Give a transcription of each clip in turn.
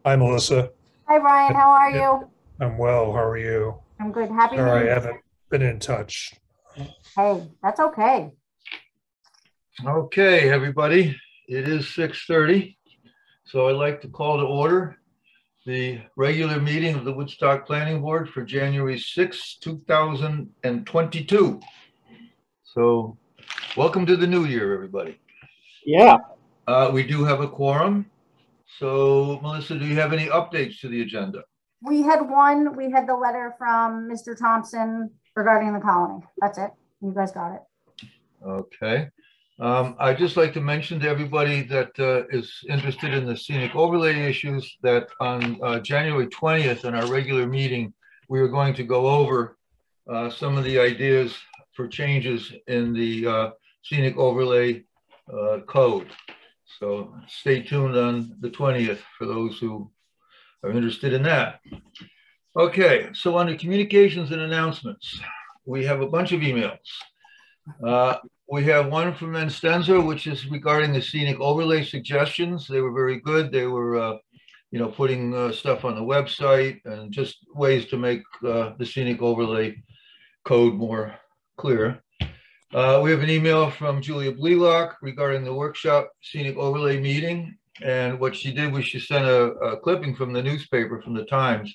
Hi, Melissa. Hi, Brian. How are you? I'm well. How are you? I'm good. Happy New Sorry, I Year. haven't been in touch. Hey, that's okay. Okay, everybody, it is 6:30, so I'd like to call to order the regular meeting of the Woodstock Planning Board for January 6, 2022. So welcome to the new year, everybody. Yeah, We do have a quorum. So Melissa, do you have any updates to the agenda? We had the letter from Mr. Thompson regarding the colony. That's it. You guys got it. Okay. I'd just like to mention to everybody that is interested in the scenic overlay issues that on January 20th in our regular meeting, we are going to go over some of the ideas for changes in the scenic overlay code. So stay tuned on the 20th for those who are interested in that. Okay, so under communications and announcements, we have a bunch of emails. We have one from Enstenza, which is regarding the scenic overlay suggestions. They were very good. They were, putting stuff on the website and just ways to make the scenic overlay code more clear. We have an email from Julia Blelock regarding the workshop scenic overlay meeting. And what she did was she sent a clipping from the newspaper, from the Times,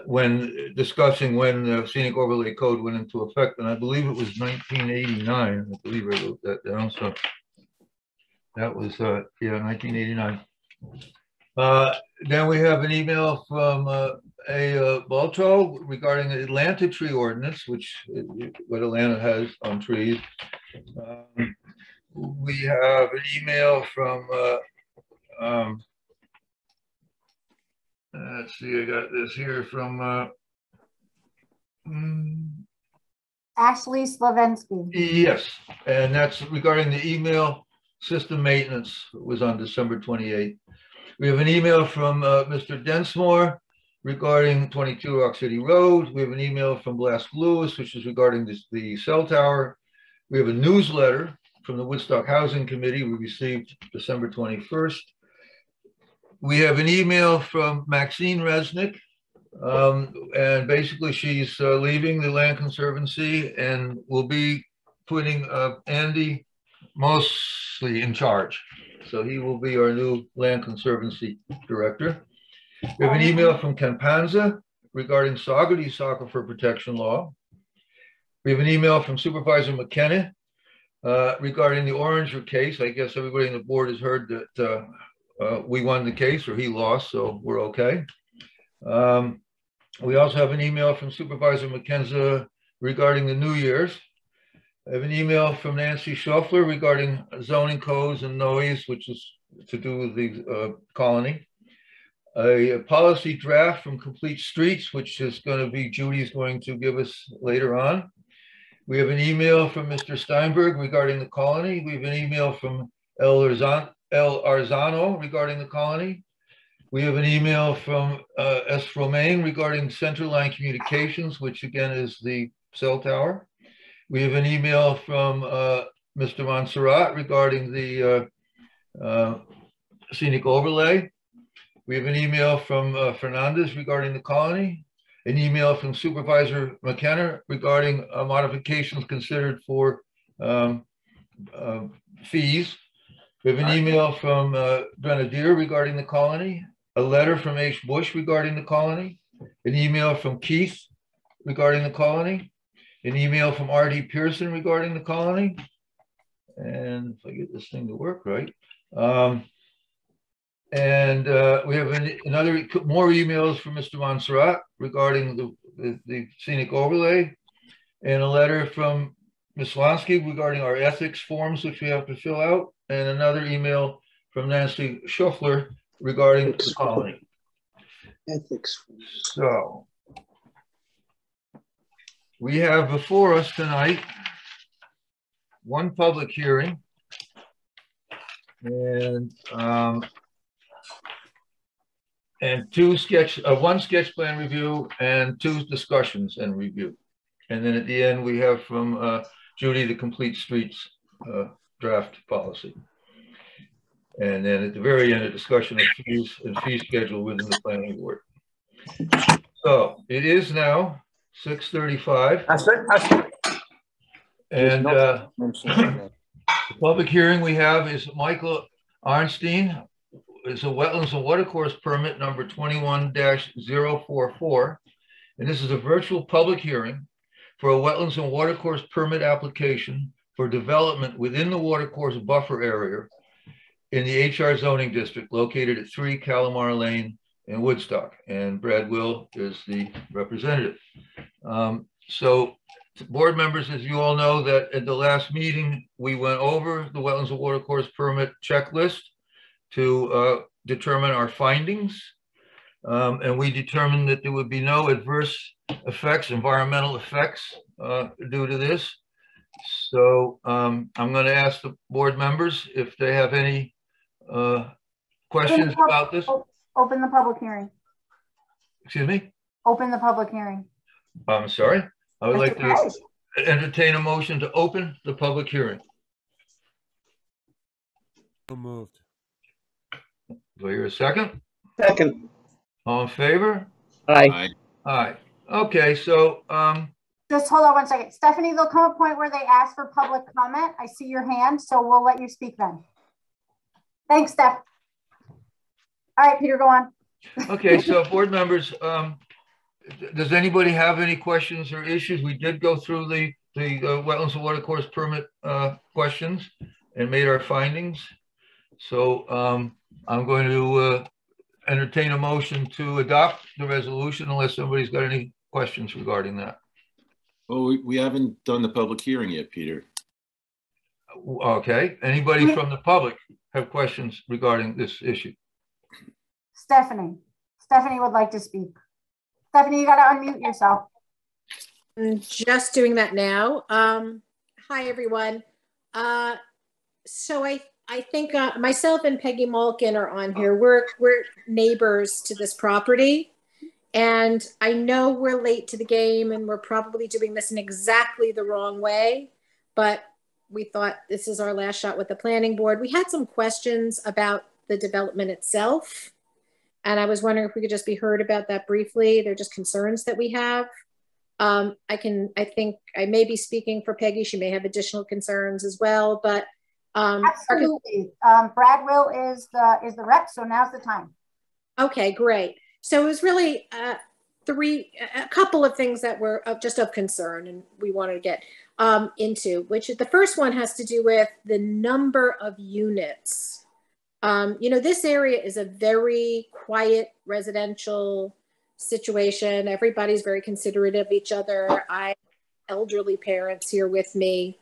when discussing when the scenic overlay code went into effect, and I believe it was 1989. I believe I wrote that down. So that was 1989. Then we have an email from a Balto regarding the Atlanta tree ordinance, which what Atlanta has on trees. We have an email from let's see, I got this here from Ashley Slavensky. yes, and that's regarding the email system maintenance. It was on December 28th. We have an email from Mr. Densmore regarding 22 Rock City Road. We have an email from Blask Lewis, which is regarding the cell tower. We have a newsletter from the Woodstock Housing Committee we received December 21st. We have an email from Maxine Resnick, and basically she's leaving the Land Conservancy and will be putting Andy mostly in charge. So he will be our new Land Conservancy director. We have an email from Campanza regarding Saugerties Aquifer Protection Law. We have an email from Supervisor McKenna regarding the Oranger case. I guess everybody on the board has heard that we won the case, or he lost, so we're okay. We also have an email from Supervisor McKenza regarding the New Year's. I have an email from Nancy Shuffler regarding zoning codes and noise, which is to do with the colony. A policy draft from Complete Streets, which is going to be Judy's going to give us later on. We have an email from Mr. Steinberg regarding the colony. We have an email from El Arzano regarding the colony. We have an email from S. Romaine regarding Centerline Communications, which again is the cell tower. We have an email from Mr. Montserrat regarding the scenic overlay. We have an email from Fernandez regarding the colony. An email from Supervisor McKenna regarding modifications considered for fees. We have an email from Grenadier regarding the colony. A letter from H. Bush regarding the colony. An email from Keith regarding the colony. An email from R.D. Pearson regarding the colony. And if I get this thing to work right. We have more emails from Mr. Montserrat regarding the scenic overlay, and a letter from Ms. Lansky regarding our ethics forms, which we have to fill out, and another email from Nancy Schuffler regarding the colony. ethics. So we have before us tonight one public hearing and one sketch plan review and two discussions and review. And then at the end, we have from Judy, the Complete Streets draft policy. And then at the very end, a discussion of fees and fee schedule within the planning board. So it is now 6:35. And the public hearing we have is Michael Arnstein. It's a Wetlands and Watercourse permit number 21-044. And this is a virtual public hearing for a Wetlands and Watercourse permit application for development within the Watercourse buffer area in the HR zoning district located at 3 Calamar Lane in Woodstock. And Brad Will is the representative. So board members, as you all know, that at the last meeting, we went over the Wetlands and Watercourse permit checklist to determine our findings. And we determined that there would be no adverse effects, environmental effects due to this. So I'm going to ask the board members if they have any questions about this. Open the public hearing. Excuse me? Open the public hearing. I'm sorry. I would like Okay. to entertain a motion to open the public hearing. So moved. Do I hear a second? Second. All in favor? Aye. Aye. Okay, so Just hold on one second. Stephanie, there'll come a point where they ask for public comment. I see your hand, so we'll let you speak then. Thanks, Steph. All right, Peter, go on. okay, so board members, does anybody have any questions or issues? We did go through the Wetlands and Watercourse permit questions and made our findings. So I'm going to entertain a motion to adopt the resolution unless somebody's got any questions regarding that. Well, we haven't done the public hearing yet, Peter. Okay, anybody from the public have questions regarding this issue? Stephanie. Stephanie would like to speak. Stephanie, you got to unmute yourself. I'm just doing that now. Hi, everyone. So I think myself and Peggy Malkin are on here. We're neighbors to this property. And I know we're late to the game and we're probably doing this in exactly the wrong way. But we thought this is our last shot with the planning board. We had some questions about the development itself. And I was wondering if we could just be heard about that briefly. They're just concerns that we have. I think I may be speaking for Peggy. She may have additional concerns as well, but absolutely. Brad Will is the rep, so now's the time. Okay, great. So it was really a couple of things that were just of concern and we wanted to get into, which the first one has to do with the number of units. You know, this area is a very quiet residential situation. Everybody's very considerate of each other. I have elderly parents here with me.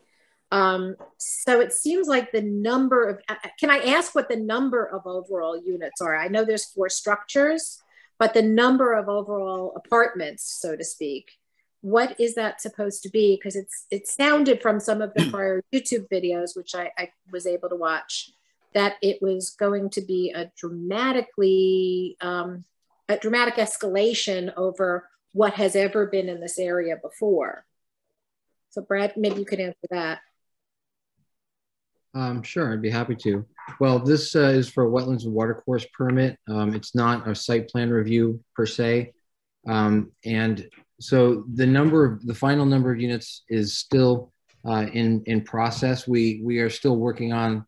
So it seems like the number of, can I ask what the number of overall units are? I know there's 4 structures, but the number of overall apartments, so to speak, what is that supposed to be? Because it sounded from some of the prior YouTube videos, which I was able to watch, that it was going to be a dramatic escalation over what has ever been in this area before. So Brad, maybe you could answer that. Sure, I'd be happy to. Well, this is for a Wetlands and Watercourse permit. It's not a site plan review per se. And so the final number of units is still in process. We are still working on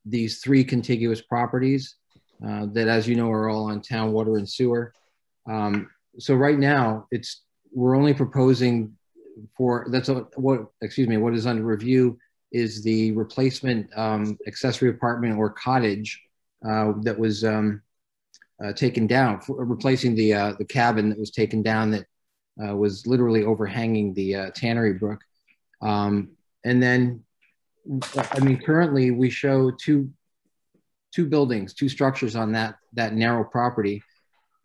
these 3 contiguous properties that, as you know, are all on town water and sewer. So right now we're only proposing for, what is under review is the replacement accessory apartment or cottage that was taken down, replacing the cabin that was taken down that was literally overhanging the Tannery Brook. And then, I mean, currently we show two buildings, 2 structures on that narrow property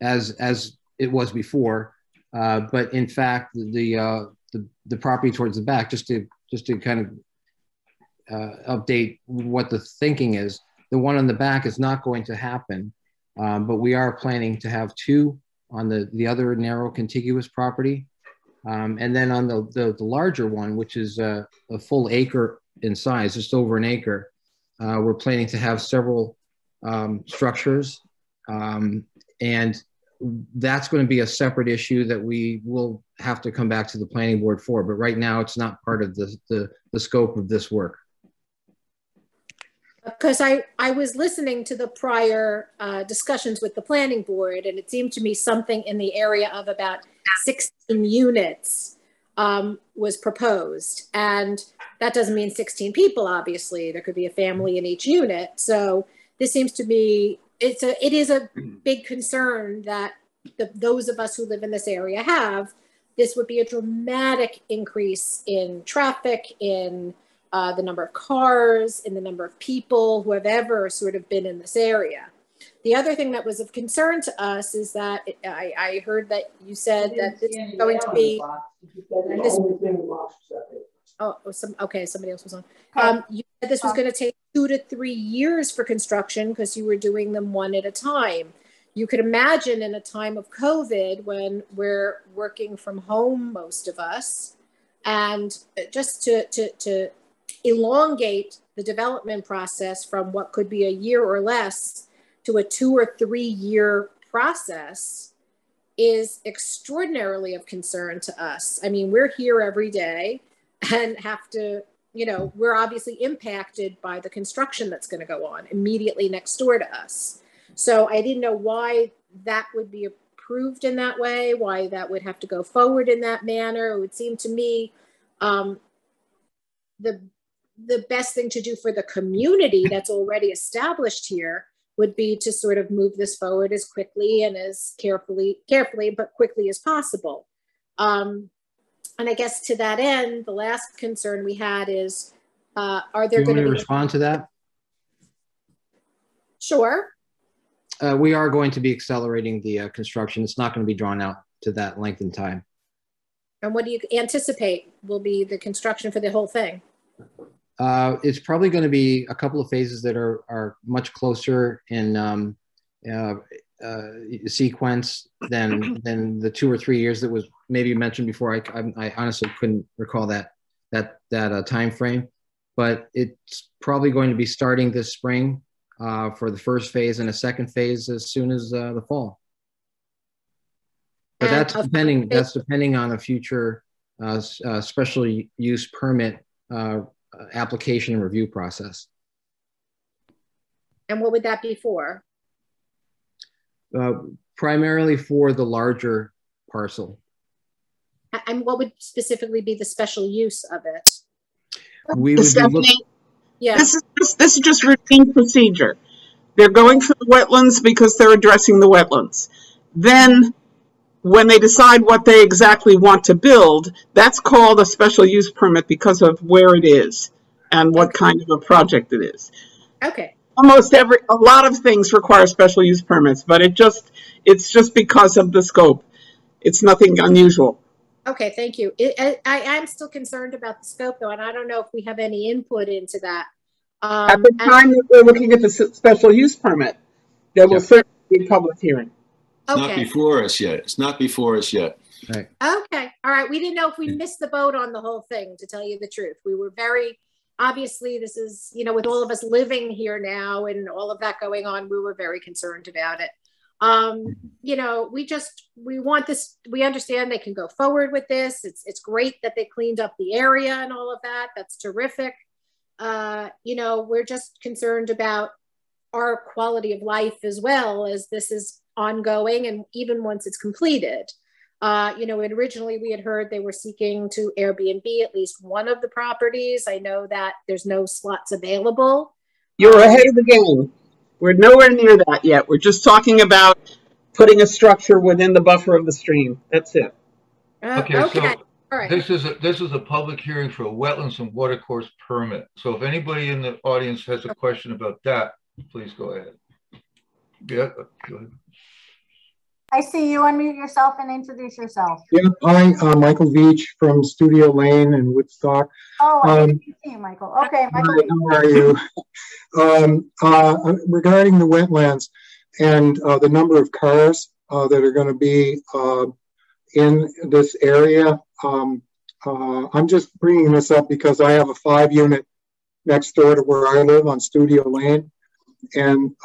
as it was before. But in fact, the property towards the back, just to kind of update what the thinking is, the one on the back is not going to happen, but we are planning to have 2 on the other narrow contiguous property, and then on the larger one, which is a full acre in size, just over an acre, We're planning to have several structures, and that's going to be a separate issue that we will have to come back to the planning board for. But right now, it's not part of the scope of this work. Because I was listening to the prior discussions with the planning board, and it seemed to me something in the area of about 16 units was proposed. And that doesn't mean 16 people, obviously. There could be a family in each unit. So this seems to be, it is a big concern that those of us who live in this area have. This would be a dramatic increase in traffic, in the number of cars, in the number of people who have ever sort of been in this area. The other thing that was of concern to us is that I heard that you said that this is going to be. Okay, somebody else was on. You said this was going to take 2 to 3 years for construction because you were doing them one at a time. You could imagine in a time of COVID when we're working from home, most of us, and just to elongate the development process from what could be a year or less to a 2 or 3 year process is extraordinarily of concern to us. I mean, we're here every day and have to, you know, we're obviously impacted by the construction that's going to go on immediately next door to us. So I didn't know why that would be approved in that way, why that would have to go forward in that manner. It would seem to me the best thing to do for the community that's already established here would be to sort of move this forward as quickly and as carefully, but quickly as possible. And I guess to that end, the last concern we had is, are there going to respond to that? Sure. We are going to be accelerating the construction. It's not going to be drawn out to that length in time. And what do you anticipate will be the construction for the whole thing? It's probably going to be a couple of phases that are much closer in sequence than the 2 or 3 years that was maybe mentioned before. I honestly couldn't recall that time frame, but it's probably going to be starting this spring for the first phase and a second phase as soon as the fall. But that's depending on a future special use permit application and review process. And what would that be for? Primarily for the larger parcel. And what would specifically be the special use of it? We would Stephanie, yeah. This is just routine procedure. They're going for the wetlands because they're addressing the wetlands. Then when they decide what they exactly want to build, that's called a special use permit because of where it is and what kind of a project it is. Okay. A lot of things require special use permits, but it's just because of the scope. It's nothing unusual. Okay, thank you. I'm still concerned about the scope though, and I don't know if we have any input into that. At the time that we're looking at the special use permit, there will certainly be a public hearing. It's not before us yet. It's not before us yet. Right. Okay. All right. We didn't know if we missed the boat on the whole thing, to tell you the truth. We were very, obviously this is, you know, with all of us living here now and all of that going on, we were very concerned about it. You know, we want this, we understand they can go forward with this. It's great that they cleaned up the area and all of that. That's terrific. You know, we're just concerned about our quality of life as well as this is ongoing and even once it's completed. You know, and originally we had heard they were seeking to Airbnb at least one of the properties. I know that there's no slots available. You're ahead of the game. We're nowhere near that yet. We're just talking about putting a structure within the buffer of the stream. That's it. Okay. Okay. So all right. this is a public hearing for a wetlands and watercourse permit. So if anybody in the audience has a question about that, please go ahead. Yeah, go ahead. I see you. Unmute yourself and introduce yourself. Yeah, hi, Michael Veach from Studio Lane in Woodstock. Oh, I didn't see you, Michael. Okay, Michael. Hi, how are you? Regarding the wetlands and the number of cars that are going to be in this area, I'm just bringing this up because I have a 5-unit next door to where I live on Studio Lane. And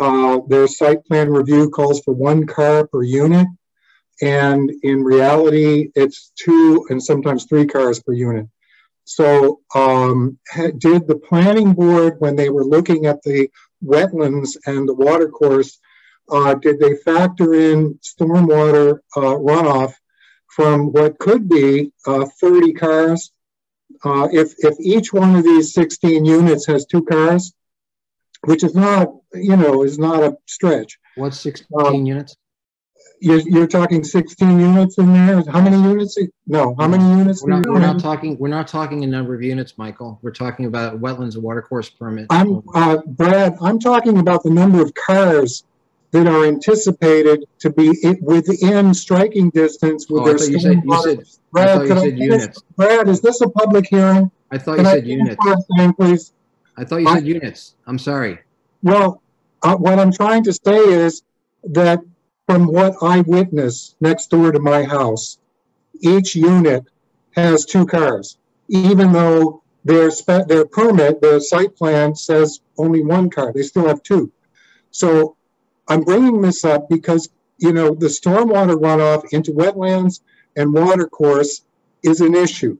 their site plan review calls for 1 car per unit. And in reality, it's 2 and sometimes 3 cars per unit. So did the planning board, when they were looking at the wetlands and the watercourse, did they factor in stormwater runoff from what could be 30 cars? If each one of these 16 units has 2 cars, which is not, is not a stretch. What's 16 units? You're talking 16 units in there? How many units? No, how many units? We're not talking a number of units, Michael. We're talking about wetlands and watercourse permit. Brad, I'm talking about the number of cars that are anticipated to be within striking distance with their stormwater. Brad, could I units. Brad, is this a public hearing? I thought you said units. Please? I thought you said units. I'm sorry. Well, what I'm trying to say is that from what I witnessed next door to my house, each unit has 2 cars, even though their permit, their site plan says only 1 car. They still have 2. So I'm bringing this up because, the stormwater runoff into wetlands and watercourse is an issue.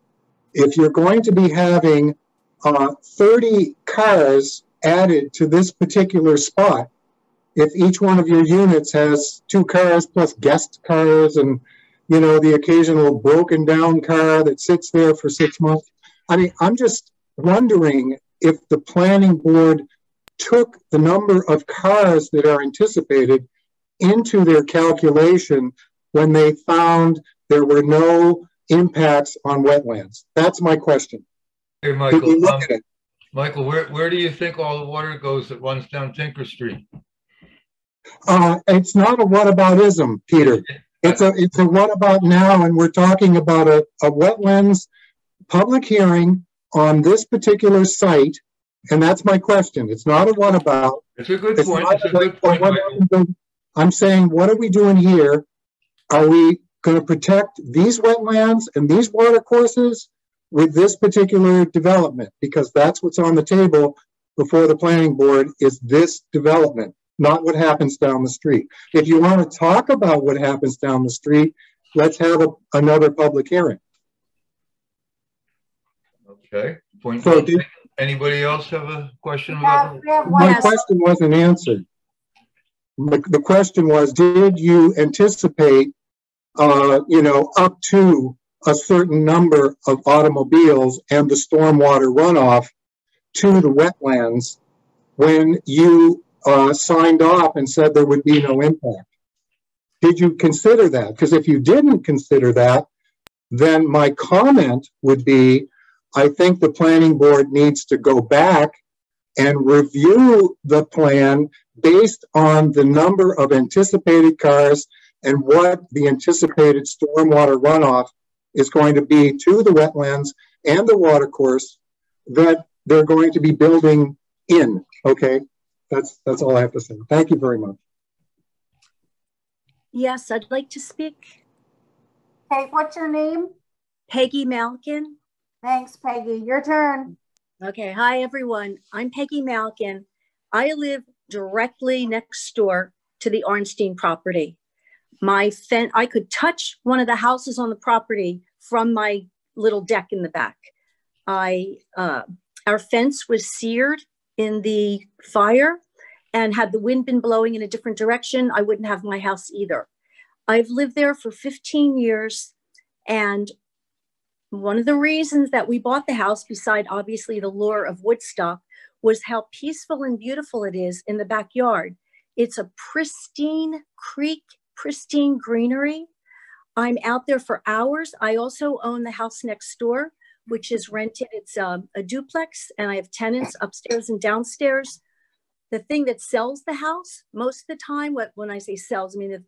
If you're going to be having 30 cars added to this particular spot, if each one of your units has 2 cars plus guest cars and, the occasional broken down car that sits there for 6 months. I mean, I'm just wondering if the planning board took the number of cars that are anticipated into their calculation when they found there were no impacts on wetlands. That's my question. Hey, Michael, Michael, where do you think all the water goes that runs down Tinker Street? It's not a whataboutism, Peter. It's a what about now, and we're talking about a wetlands public hearing on this particular site, and that's my question. It's not a what about. It's a good point. It's a good point. I'm saying, what are we doing here? Are we going to protect these wetlands and these water courses with this particular development? Because that's what's on the table before the planning board is this development, not what happens down the street. If you want to talk about what happens down the street, let's have another public hearing. Okay. Point so anybody else have a question about that? My question wasn't answered. The question was, did you anticipate, up to a certain number of automobiles and the stormwater runoff to the wetlands when you signed off and said there would be no impact? Did you consider that? Because if you didn't consider that, then my comment would be, I think the planning board needs to go back and review the plan based on the number of anticipated cars and what the anticipated stormwater runoff is going to be to the wetlands and the watercourse that they're going to be building in. Okay, that's all I have to say. Thank you very much. Yes, I'd like to speak. Hey, what's your name? Peggy Malkin. Thanks, Peggy. Your turn. Okay. Hi, everyone. I'm Peggy Malkin. I live directly next door to the Ornstein property. I could touch one of the houses on the property from my little deck in the back. Our fence was seared in the fire, and had the wind been blowing in a different direction, I wouldn't have my house either. I've lived there for 15 years, and one of the reasons that we bought the house, beside obviously the lure of Woodstock, was how peaceful and beautiful it is in the backyard. It's a pristine creek, pristine greenery. I'm out there for hours. I also own the house next door, which is rented. It's a duplex, and I have tenants upstairs and downstairs. The thing that sells the house most of the time, when I say sells, I mean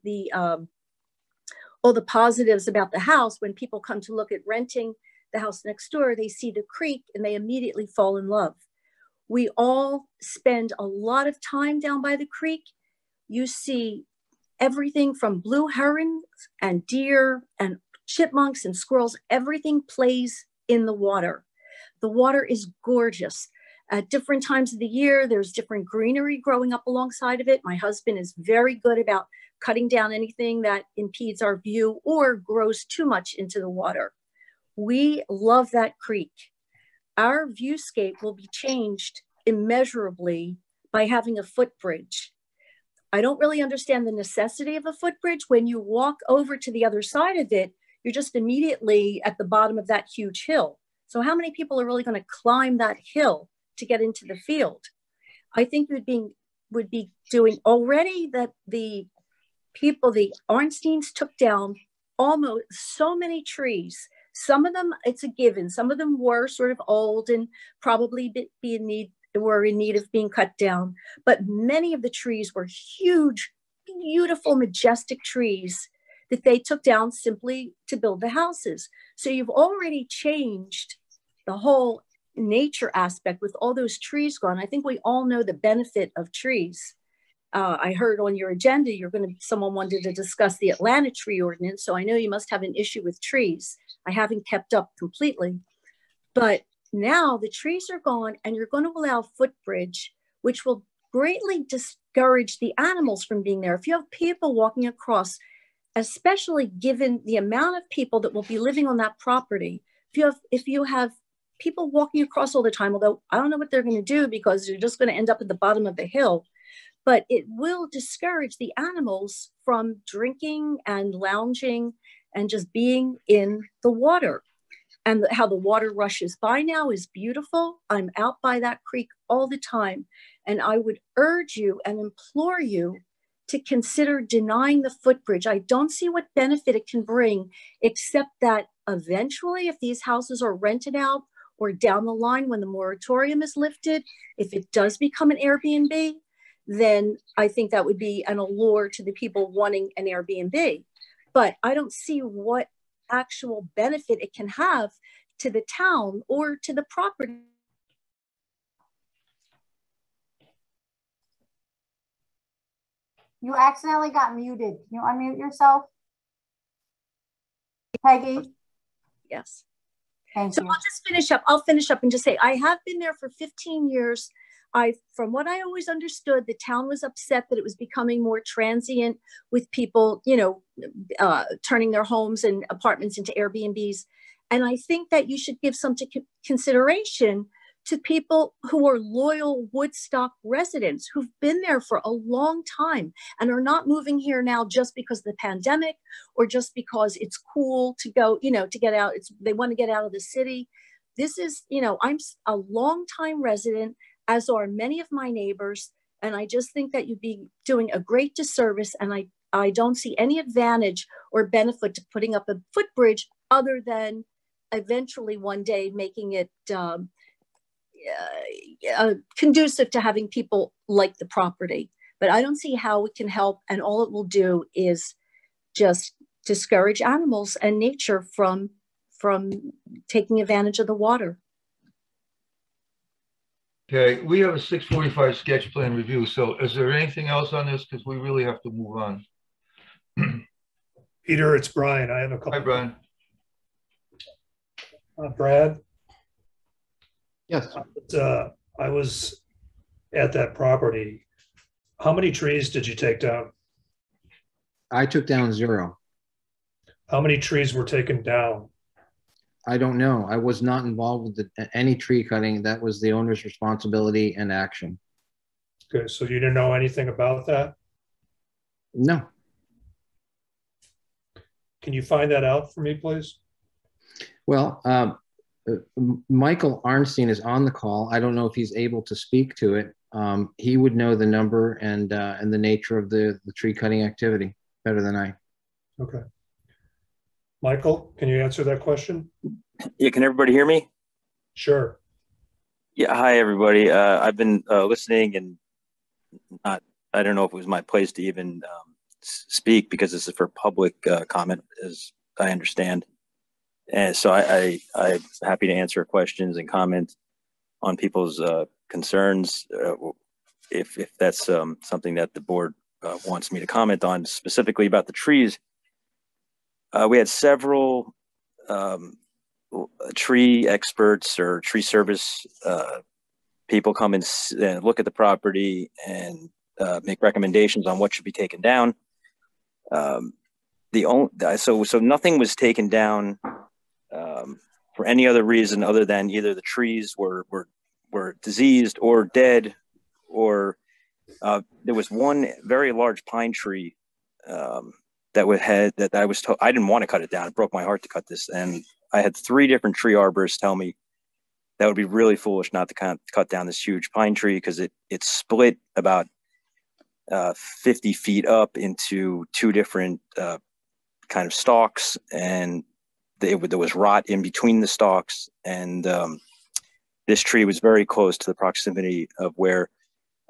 all the positives about the house, when people come to look at renting the house next door, they see the creek and they immediately fall in love. We all spend a lot of time down by the creek. You see everything from blue herons and deer and chipmunks and squirrels. Everything plays in the water. The water is gorgeous. At different times of the year, there's different greenery growing up alongside of it. My husband is very good about cutting down anything that impedes our view or grows too much into the water. We love that creek. Our viewscape will be changed immeasurably by having a footbridge. I don't really understand the necessity of a footbridge. When you walk over to the other side of it, you're just immediately at the bottom of that huge hill. So how many people are really going to climb that hill to get into the field? I think would be doing already that the people, the Ornsteins took down almost so many trees. Some of them, it's a given. Some of them were sort of old and probably were in need of being cut down. But many of the trees were huge, beautiful, majestic trees that they took down simply to build the houses. So you've already changed the whole nature aspect with all those trees gone. I think we all know the benefit of trees. I heard on your agenda, someone wanted to discuss the Atlanta tree ordinance. So I know you must have an issue with trees. I haven't kept up completely, but now the trees are gone and you're going to allow footbridge, which will greatly discourage the animals from being there. If you have people walking across, especially given the amount of people that will be living on that property, if you have people walking across all the time, although I don't know what they're going to do because you're just going to end up at the bottom of the hill, but it will discourage the animals from drinking and lounging and just being in the water. And how the water rushes by now is beautiful. I'm out by that creek all the time. And I would urge you and implore you to consider denying the footbridge. I don't see what benefit it can bring, except that eventually, if these houses are rented out or down the line when the moratorium is lifted, if it does become an Airbnb, then I think that would be an allure to the people wanting an Airbnb. But I don't see what actual benefit it can have to the town or to the property. You accidentally got muted. Can you unmute yourself? Peggy? Yes. Thank so you. I'll just finish up. I'll finish up and just say, I have been there for 15 years. From what I always understood, the town was upset that it was becoming more transient with people, turning their homes and apartments into Airbnbs. And I think that you should give some consideration to people who are loyal Woodstock residents who've been there for a long time and are not moving here now just because of the pandemic or just because it's cool to go, to get out. They want to get out of the city. This is, I'm a longtime resident, as are many of my neighbors. And I just think that you'd be doing a great disservice. And I don't see any advantage or benefit to putting up a footbridge other than eventually one day making it conducive to having people like the property. But I don't see how it can help. And all it will do is just discourage animals and nature from taking advantage of the water. Okay, we have a 6:45 sketch plan review. So is there anything else on this? Because we really have to move on. Peter, it's Brian. I have a couple. Hi, Brian. Brad? Yes. I was at that property. How many trees did you take down? I took down 0. How many trees were taken down? I don't know. I was not involved with any tree cutting. That was the owner's responsibility and action. Okay, so you didn't know anything about that? No. Can you find that out for me, please? Well, Michael Arnstein is on the call. I don't know if he's able to speak to it. He would know the number and the nature of the tree cutting activity better than I. Okay. Michael, can you answer that question? Yeah, can everybody hear me? Sure. Yeah, hi everybody. I've been listening and I don't know if it was my place to even speak because this is for public comment, as I understand. And so I'm happy to answer questions and comment on people's concerns if that's something that the board wants me to comment on, specifically about the trees. We had several tree experts or tree service people come and look at the property and make recommendations on what should be taken down. So nothing was taken down for any other reason other than either the trees were diseased or dead, or there was one very large pine tree that I was told I didn't want to cut it down. It broke my heart to cut this, and I had 3 different tree arborists tell me that would be really foolish not to cut down this huge pine tree because it split about 50 feet up into 2 different kind of stalks, and there was rot in between the stalks, and this tree was very close to the proximity of where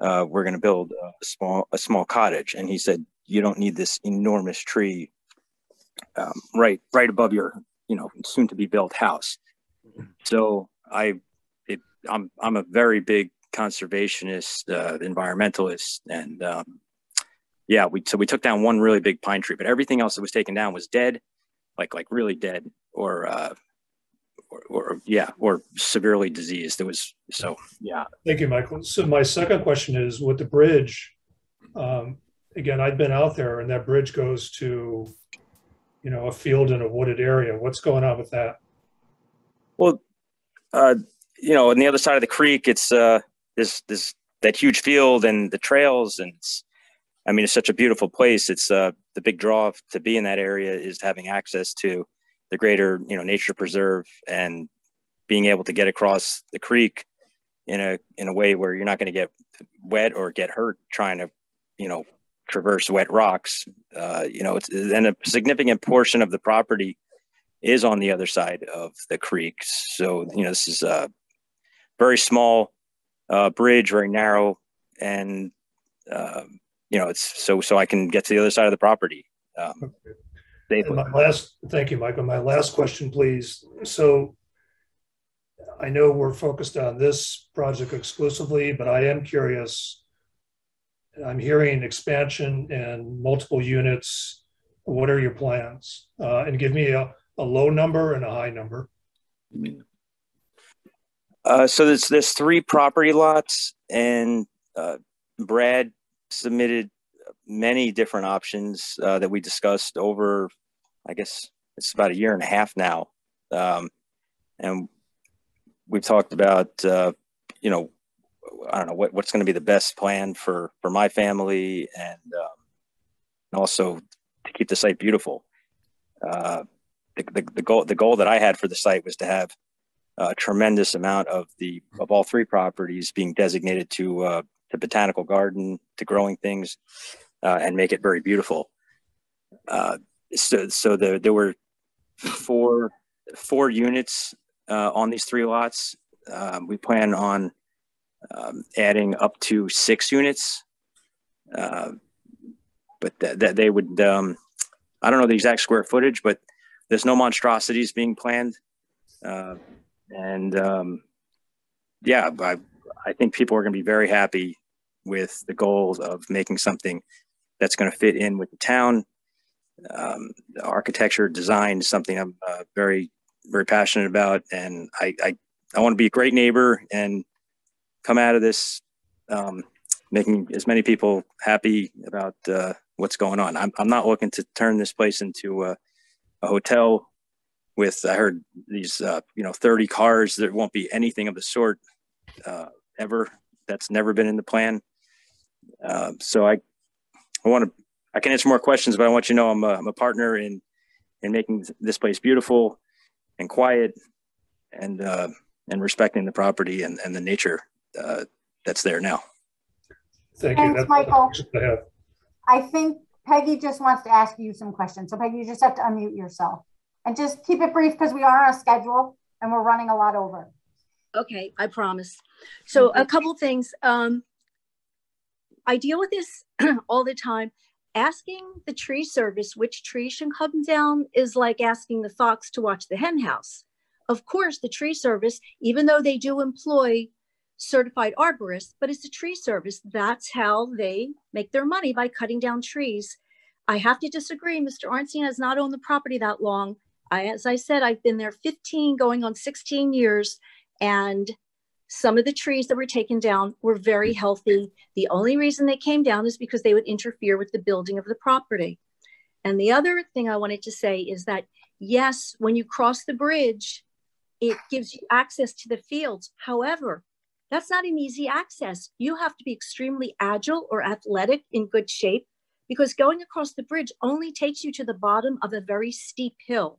we're going to build a small cottage. And he said, you don't need this enormous tree right above your soon to be built house. So I'm a very big conservationist, environmentalist, and we took down one really big pine tree, but everything else that was taken down was dead, like really dead, or severely diseased. Thank you, Michael. So my second question is, with the bridge, again, I've been out there, and that bridge goes to, a field in a wooded area. What's going on with that? Well, on the other side of the creek, it's this that huge field and the trails, and it's such a beautiful place. It's the big draw to be in that area is having access to the greater, nature preserve, and being able to get across the creek in a way where you're not going to get wet or get hurt trying to, traverse wet rocks. And a significant portion of the property is on the other side of the creek. So, this is a very small bridge, very narrow, and it's so I can get to the other side of the property. Thank you, Michael. My last question, please. So I know we're focused on this project exclusively, but I am curious. I'm hearing expansion and multiple units. What are your plans? And give me a low number and a high number. So there's 3 property lots, and Brad submitted many different options that we discussed over, I guess it's about 1.5 years now. And we've talked about, I don't know what's going to be the best plan for my family, and also to keep the site beautiful. The goal that I had for the site was to have a tremendous amount of all 3 properties being designated to botanical garden, to growing things, and make it very beautiful. So there were four units on these 3 lots. We plan on adding up to 6 units, but that they would. I don't know the exact square footage, but there's no monstrosities being planned, I think people are going to be very happy with the goals of making something that's going to fit in with the town. The architecture, design is something I'm very, very passionate about, and I want to be a great neighbor and come out of this making as many people happy about what's going on. I'm not looking to turn this place into a hotel with, I heard these 30 cars. There won't be anything of the sort ever. That's never been in the plan. So I can answer more questions, but I want you to know I'm a partner in making this place beautiful and quiet, and respecting the property and the nature that's there now. Thank you. Thanks, Michael. I think Peggy just wants to ask you some questions. So Peggy, you just have to unmute yourself and just keep it brief because we are on a schedule and we're running a lot over. Okay, I promise. So a couple things. I deal with this all the time. Asking the tree service which tree should come down is like asking the fox to watch the hen house. Of course, the tree service, even though they do employ certified arborists, but it's a tree service. That's how they make their money, by cutting down trees. I have to disagree. Mr. Arnstein has not owned the property that long. As I said, I've been there 15 going on 16 years. And Some of the trees that were taken down were very healthy. The only reason they came down is because they would interfere with the building of the property. And the other thing I wanted to say is that, yes, when you cross the bridge, it gives you access to the fields. However, that's not an easy access. You have to be extremely agile or athletic, in good shape, because going across the bridge only takes you to the bottom of a very steep hill.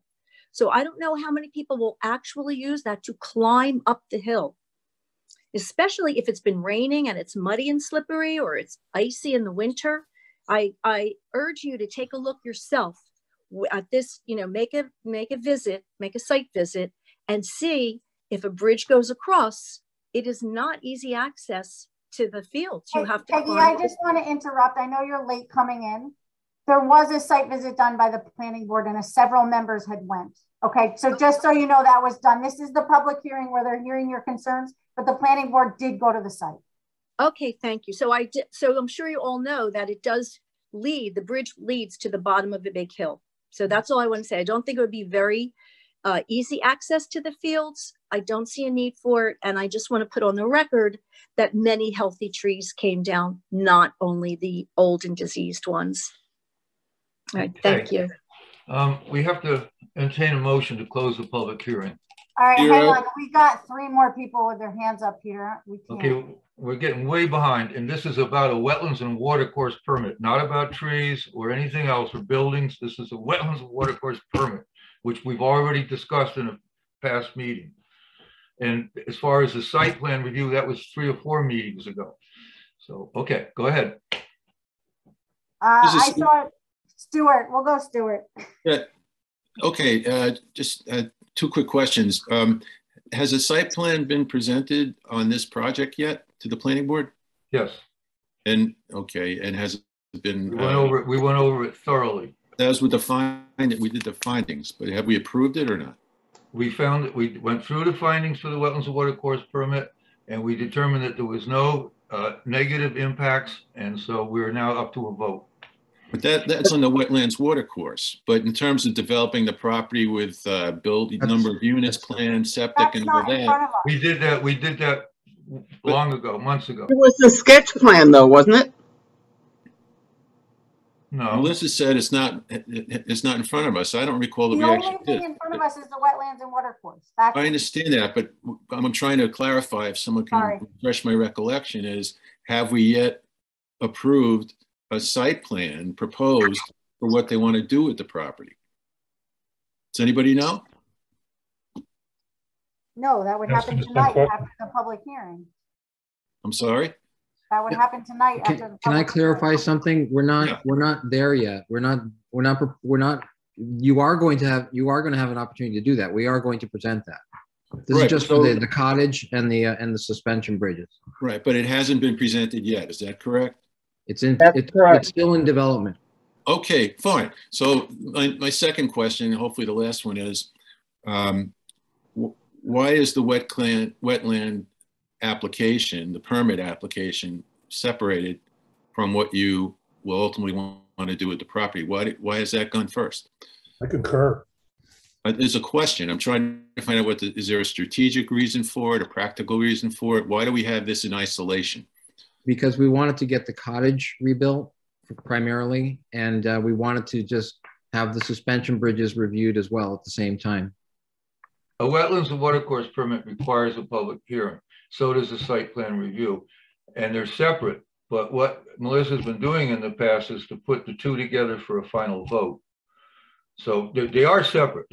So I don't know how many people will actually use that to climb up the hill, especially if it's been raining and it's muddy and slippery or it's icy in the winter. I urge you to take a look yourself at this, make a visit, make a site visit, and see if a bridge goes across. It is not easy access to the fields. You have to. Peggy, I just want to interrupt. I know you're late coming in. There was a site visit done by the planning board and several members had went. Okay, so just so you know, that was done. This is the public hearing where they're hearing your concerns, but the planning board did go to the site. Okay, thank you. So I'm sure you all know that it does lead, the bridge leads to the bottom of the big hill. So that's all I want to say. I don't think it would be very easy access to the fields. I don't see a need for it. And I just want to put on the record that many healthy trees came down, not only the old and diseased ones. All right, thank you. We have to entertain a motion to close the public hearing. All right, hang on. We got 3 more people with their hands up, Peter. Okay, we're getting way behind, and this is about a wetlands and watercourse permit, not about trees or anything else or buildings. This is a wetlands and watercourse permit, which we've already discussed in a past meeting. And as far as the site plan review, that was 3 or 4 meetings ago. So, okay, go ahead. I saw Stuart. We'll go, Stuart. Yeah. Okay, just 2 quick questions. Has a site plan been presented on this project yet to the planning board? Yes. And okay, and has it been? We went over it thoroughly. That was with the we did the findings, but have we approved it or not? We found that we went through the findings for the wetlands and watercourse permit, and we determined that there was no negative impacts, and so we're now up to a vote. But that's on the wetlands watercourse. But in terms of developing the property with number of units planned, septic, and all that, we did that long ago, months ago. It was a sketch plan, though, wasn't it? No. Melissa said it's not in front of us. I don't recall that we actually did. The only thing in front of us is the wetlands and watercourse. I understand that, but I'm trying to clarify, if someone can refresh my recollection, is have we yet approved a site plan proposed for what they want to do with the property? Does anybody know? No, that would happen tonight after the public hearing. I'm sorry? That would happen tonight after the public Can I clarify something? We're not there yet. We're not, you are going to have an opportunity to do that. We are going to present that. This is just for the cottage and the suspension bridges. Right, but it hasn't been presented yet. Is that correct? It's still in development. Okay, fine. So my second question, hopefully the last one, is why is the wetland application, the permit application, separated from what you will ultimately want to do with the property? Why has that gone first? I concur. There's a question. I'm trying to find out is there a strategic reason for it, a practical reason for it? Why do we have this in isolation? Because we wanted to get the cottage rebuilt primarily, and we wanted to just have the suspension bridges reviewed as well at the same time. A wetlands and watercourse permit requires a public hearing. So does a site plan review, and they're separate. But what Melissa's been doing in the past is to put the 2 together for a final vote. So they are separate.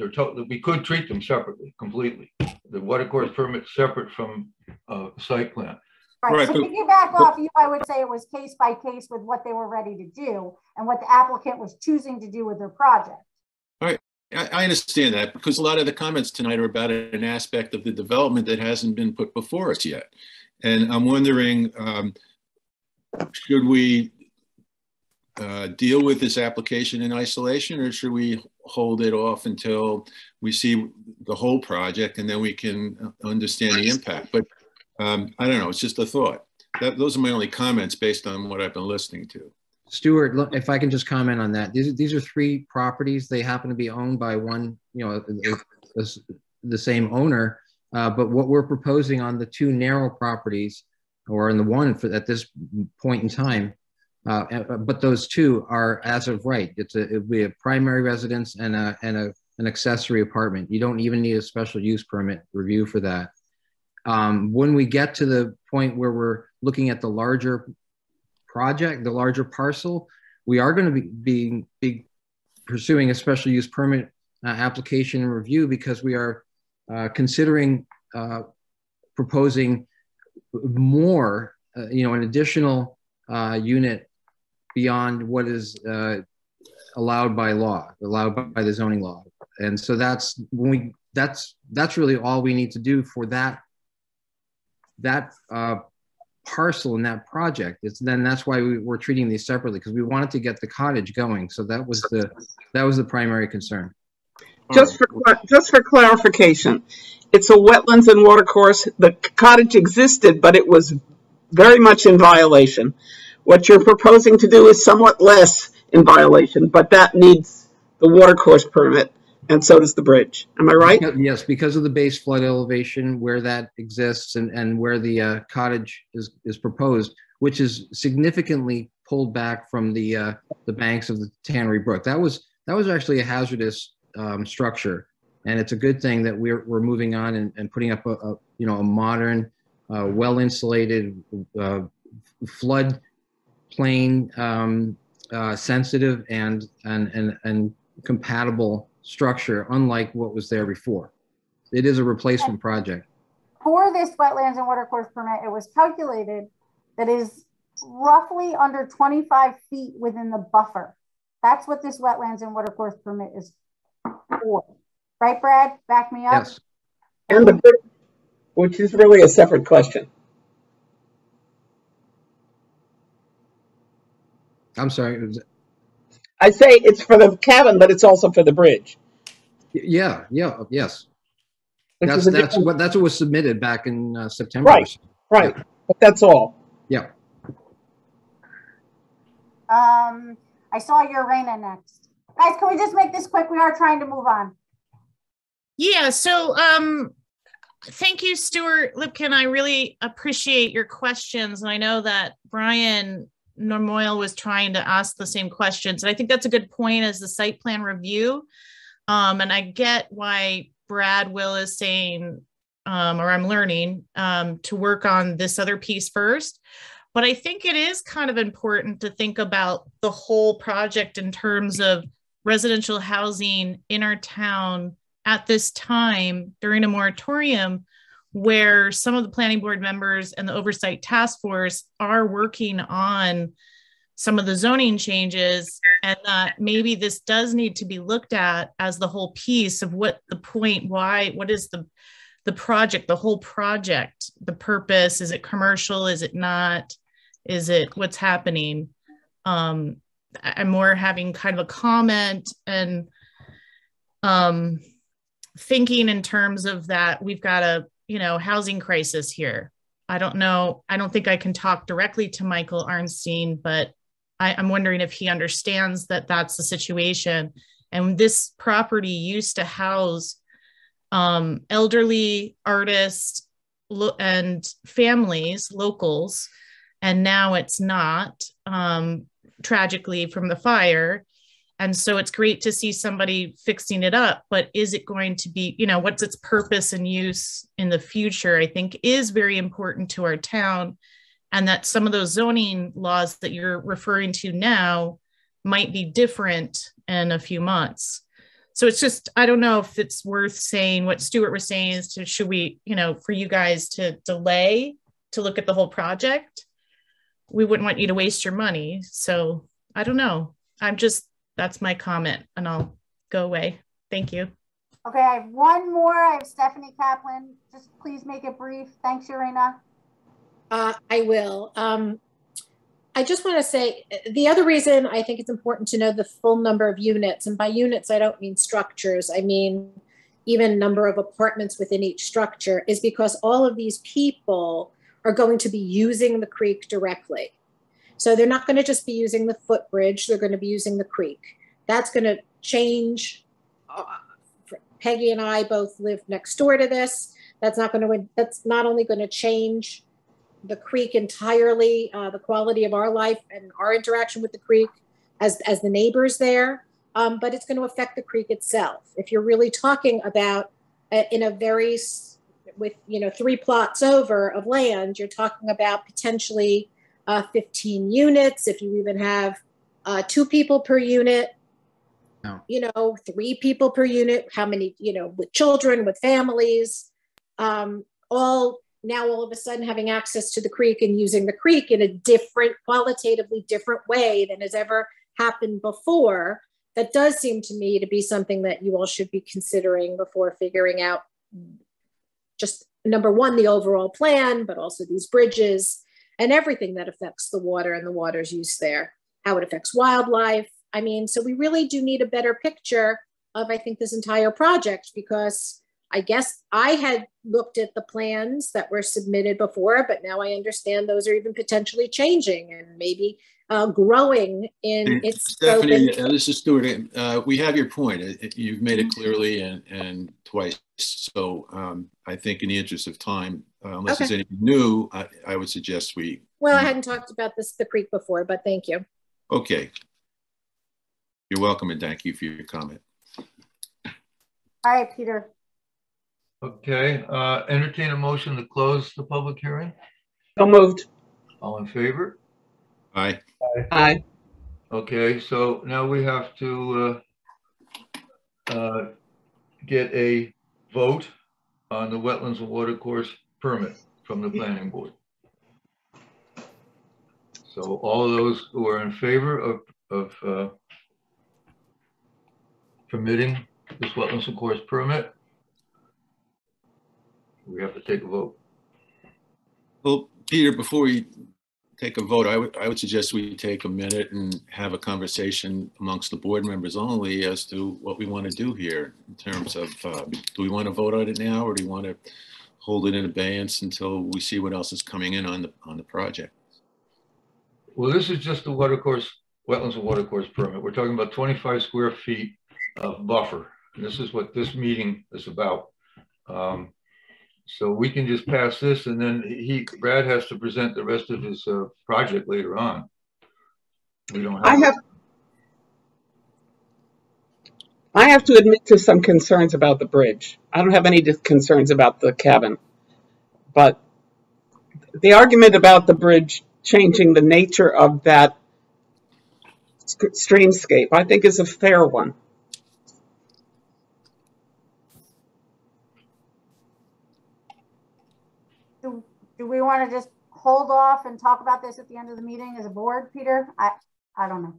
We could treat them separately, completely. The watercourse permit separate from site plan. Right. So to piggyback off you, I would say it was case by case with what they were ready to do and what the applicant was choosing to do with their project. All right. I understand that, because a lot of the comments tonight are about an aspect of the development that hasn't been put before us yet. And I'm wondering, should we deal with this application in isolation, or should we hold it off until we see the whole project and then we can understand the impact? But I don't know, it's just a thought. Those are my only comments based on what I've been listening to. Stuart, look, if I can just comment on that. These are 3 properties. They happen to be owned by one, the same owner. But what we're proposing on the two narrow properties, or in the one at this point in time, but those two are as of right. It'll be a primary residence and an accessory apartment. You don't even need a special use permit review for that. When we get to the point where we're looking at the larger project, the larger parcel, we are going to be pursuing a special use permit application and review, because we are considering proposing more, an additional unit beyond what is allowed by law, allowed by the zoning law. And so that's really all we need to do for that parcel in that project. That's why we're treating these separately, because we wanted to get the cottage going. So that was the primary concern. Just for clarification, it's a wetlands and watercourse. The cottage existed, but it was very much in violation. What you're proposing to do is somewhat less in violation, but that needs the watercourse permit, and so does the bridge. Am I right? Yes, because of the base flood elevation where that exists, and where the cottage is proposed, which is significantly pulled back from the banks of the Tannery Brook. That was actually a hazardous structure, and it's a good thing that we're moving on and putting up a modern, well insulated, flood plain, sensitive and compatible structure, unlike what was there before. It is a replacement project. For this wetlands and watercourse permit, it was calculated that is roughly under 25 feet within the buffer. That's what this wetlands and watercourse permit is for. Right, Brad? Back me up. Yes. And the bridge, which is really a separate question. I'm sorry. I say it's for the cabin, but it's also for the bridge. Yes. Which That's what was submitted back in September. Right. Yeah. But that's all. Yeah. I saw your Raina next. Guys, can we just make this quick? We are trying to move on. Yeah, so thank you, Stuart Lipkin. I really appreciate your questions. And I know that Brian Normoyle was trying to ask the same questions. And I think that's a good point as the site plan review. And I get why Brad Will is saying, or I'm learning to work on this other piece first. But I think it is kind of important to think about the whole project in terms of residential housing in our town at this time during a moratorium, where some of the planning board members and the oversight task force are working on some of the zoning changes, and that maybe this does need to be looked at as the whole piece of what the point, what is the project, the whole project, the purpose. Is it commercial? Is it not? Is it what's happening? I'm more having kind of a comment and thinking in terms of that we've got a housing crisis here. I don't know. I don't think I can talk directly to Michael Arnstein, but I'm wondering if he understands that that's the situation. And this property used to house elderly artists and families, locals, and now it's not, tragically, from the fire. And so it's great to see somebody fixing it up, but is it going to be, what's its purpose and use in the future, I think is very important to our town. And that some of those zoning laws that you're referring to now might be different in a few months. So it's just, I don't know if it's worth saying what Stuart was saying is should we, for you guys to delay to look at the whole project? We wouldn't want you to waste your money. So I don't know. That's my comment, and I'll go away. Thank you. Okay, I have one more. I have Stephanie Kaplan. Just please make it brief. Thanks, Urena. I will. I just want to say the other reason I think it's important to know the full number of units, and by units, I don't mean structures. I mean even number of apartments within each structure, is because all of these people are going to be using the creek directly. So they're not going to just be using the footbridge, they're going to be using the creek. That's going to change. Peggy and I both live next door to this. That's not only going to change the creek entirely, the quality of our life and our interaction with the creek as the neighbors there, but it's going to affect the creek itself. If you're really talking about in a very, with 3 plots over of land, you're talking about potentially 15 units. If you even have 2 people per unit, 3 people per unit, how many, with children, with families, all of a sudden having access to the creek and using the creek in a qualitatively different way than has ever happened before. That does seem to me to be something that you all should be considering before figuring out just, number one, the overall plan, but also these bridges and everything that affects the water and the water's use there, how it affects wildlife. I mean, so we really do need a better picture of, I think, this entire project, because I guess I had looked at the plans that were submitted before, but now I understand those are even potentially changing and maybe growing in its scope. Stephanie, this is Stuart. We have your point. You've made it clearly and twice. So I think in the interest of time, unless there's anything new, I would suggest we. Well, I hadn't talked about the creek before, but thank you. Okay. You're welcome, and thank you for your comment. All right, Peter. Okay, entertain a motion to close the public hearing. So moved. All in favor? Aye. Aye. Okay, so now we have to get a vote on the Wetlands and Watercourse permit from the planning board. So all of those who are in favor of permitting this Wetlands and Watercourse permit, we have to take a vote. Well, Peter, before we take a vote, I would suggest we take a minute and have a conversation amongst the board members only as to what we want to do here in terms of, do we want to vote on it now, or do we want to hold it in abeyance until we see what else is coming in on the project? Well, this is just the Watercourse, Wetlands and Watercourse permit. We're talking about 25 square feet of buffer. And this is what this meeting is about. So we can just pass this, and then Brad has to present the rest of his project later on. We don't have. I have to admit to some concerns about the bridge. I don't have any concerns about the cabin, but the argument about the bridge changing the nature of that streamscape, I think, is a fair one. Do we want to just hold off and talk about this at the end of the meeting as a board, Peter? I don't know.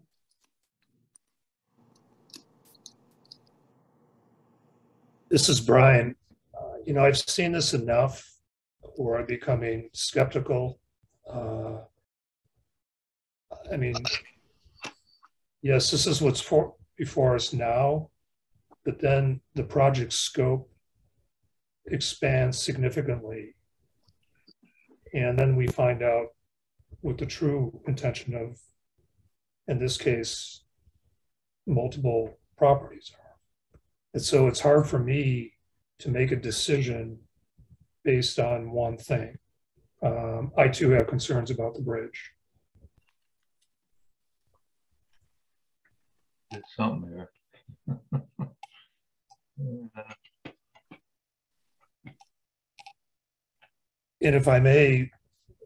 This is Brian. I've seen this enough where I'm becoming skeptical. I mean, yes, this is what's before us now, but then the project scope expands significantly. And then we find out what the true intention of, in this case, multiple properties are. And so it's hard for me to make a decision based on one thing. I too have concerns about the bridge. There's something there. And if I may,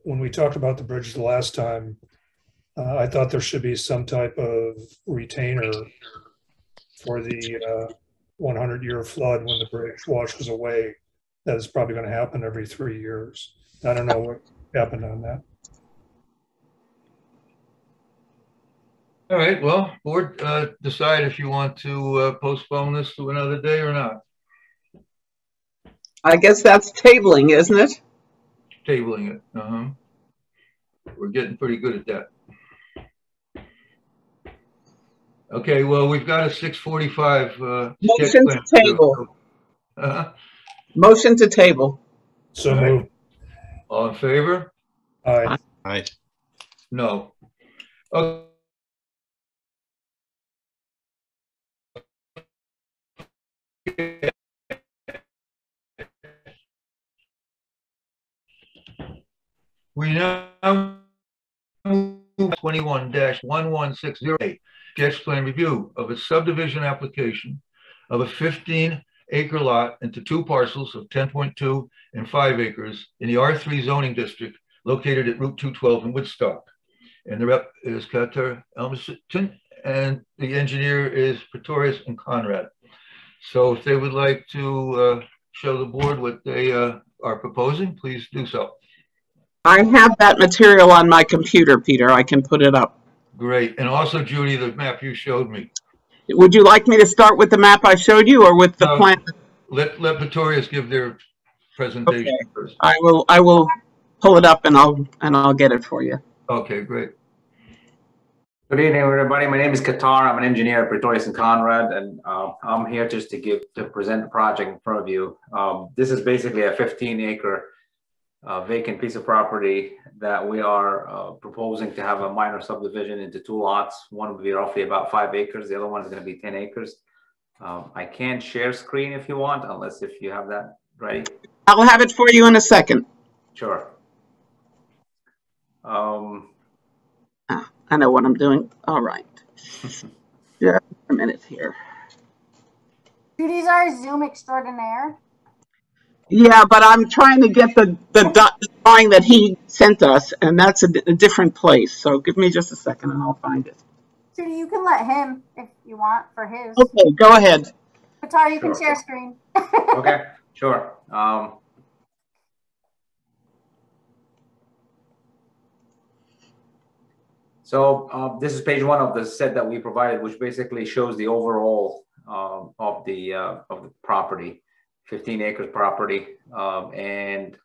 when we talked about the bridge the last time, I thought there should be some type of retainer for the 100-year flood when the bridge washes away. That is probably going to happen every 3 years. I don't know what happened on that. All right, well, board, decide if you want to postpone this to another day or not. I guess that's tabling, isn't it? Tabling it. We're getting pretty good at that. Okay, well, we've got a 6:45 motion to table. Motion to table. So moved. All in favor? Aye. Aye. No. Okay. We now move 21-11608, sketch plan review of a subdivision application of a 15-acre lot into 2 parcels of 10.2 and 5 acres in the R3 zoning district located at Route 212 in Woodstock. And the rep is Kater Elmerson, and the engineer is Pretorius and Conrad. So if they would like to show the board what they are proposing, please do so. I have that material on my computer, Peter. I can put it up. Great. And also, Judy, the map you showed me. Would you like me to start with the map I showed you or with the plan? Let Pretorius give their presentation Okay. first. I will pull it up and I'll get it for you. Okay, great. Good evening, everybody. My name is Qatar. I'm an engineer at Pretorius and Conrad, and I'm here just to present the project in front of you. This is basically a 15-acre vacant piece of property that we are proposing to have a minor subdivision into 2 lots. One will be roughly about 5 acres. The other one is going to be 10 acres. I can share screen if you want, unless if you have that ready. I'll have it for you in a second. Sure. I know what I'm doing. All right. Yeah, a minute here. Judy's our Zoom extraordinaire. Yeah, but I'm trying to get the drawing that he sent us, and that's a different place. So give me just a second and I'll find it. Judy, you can let him if you want for his. Okay, go ahead. Qatar, you can share screen. Okay, sure. So this is page 1 of the set that we provided, which basically shows the overall of the property, 15 acres property, and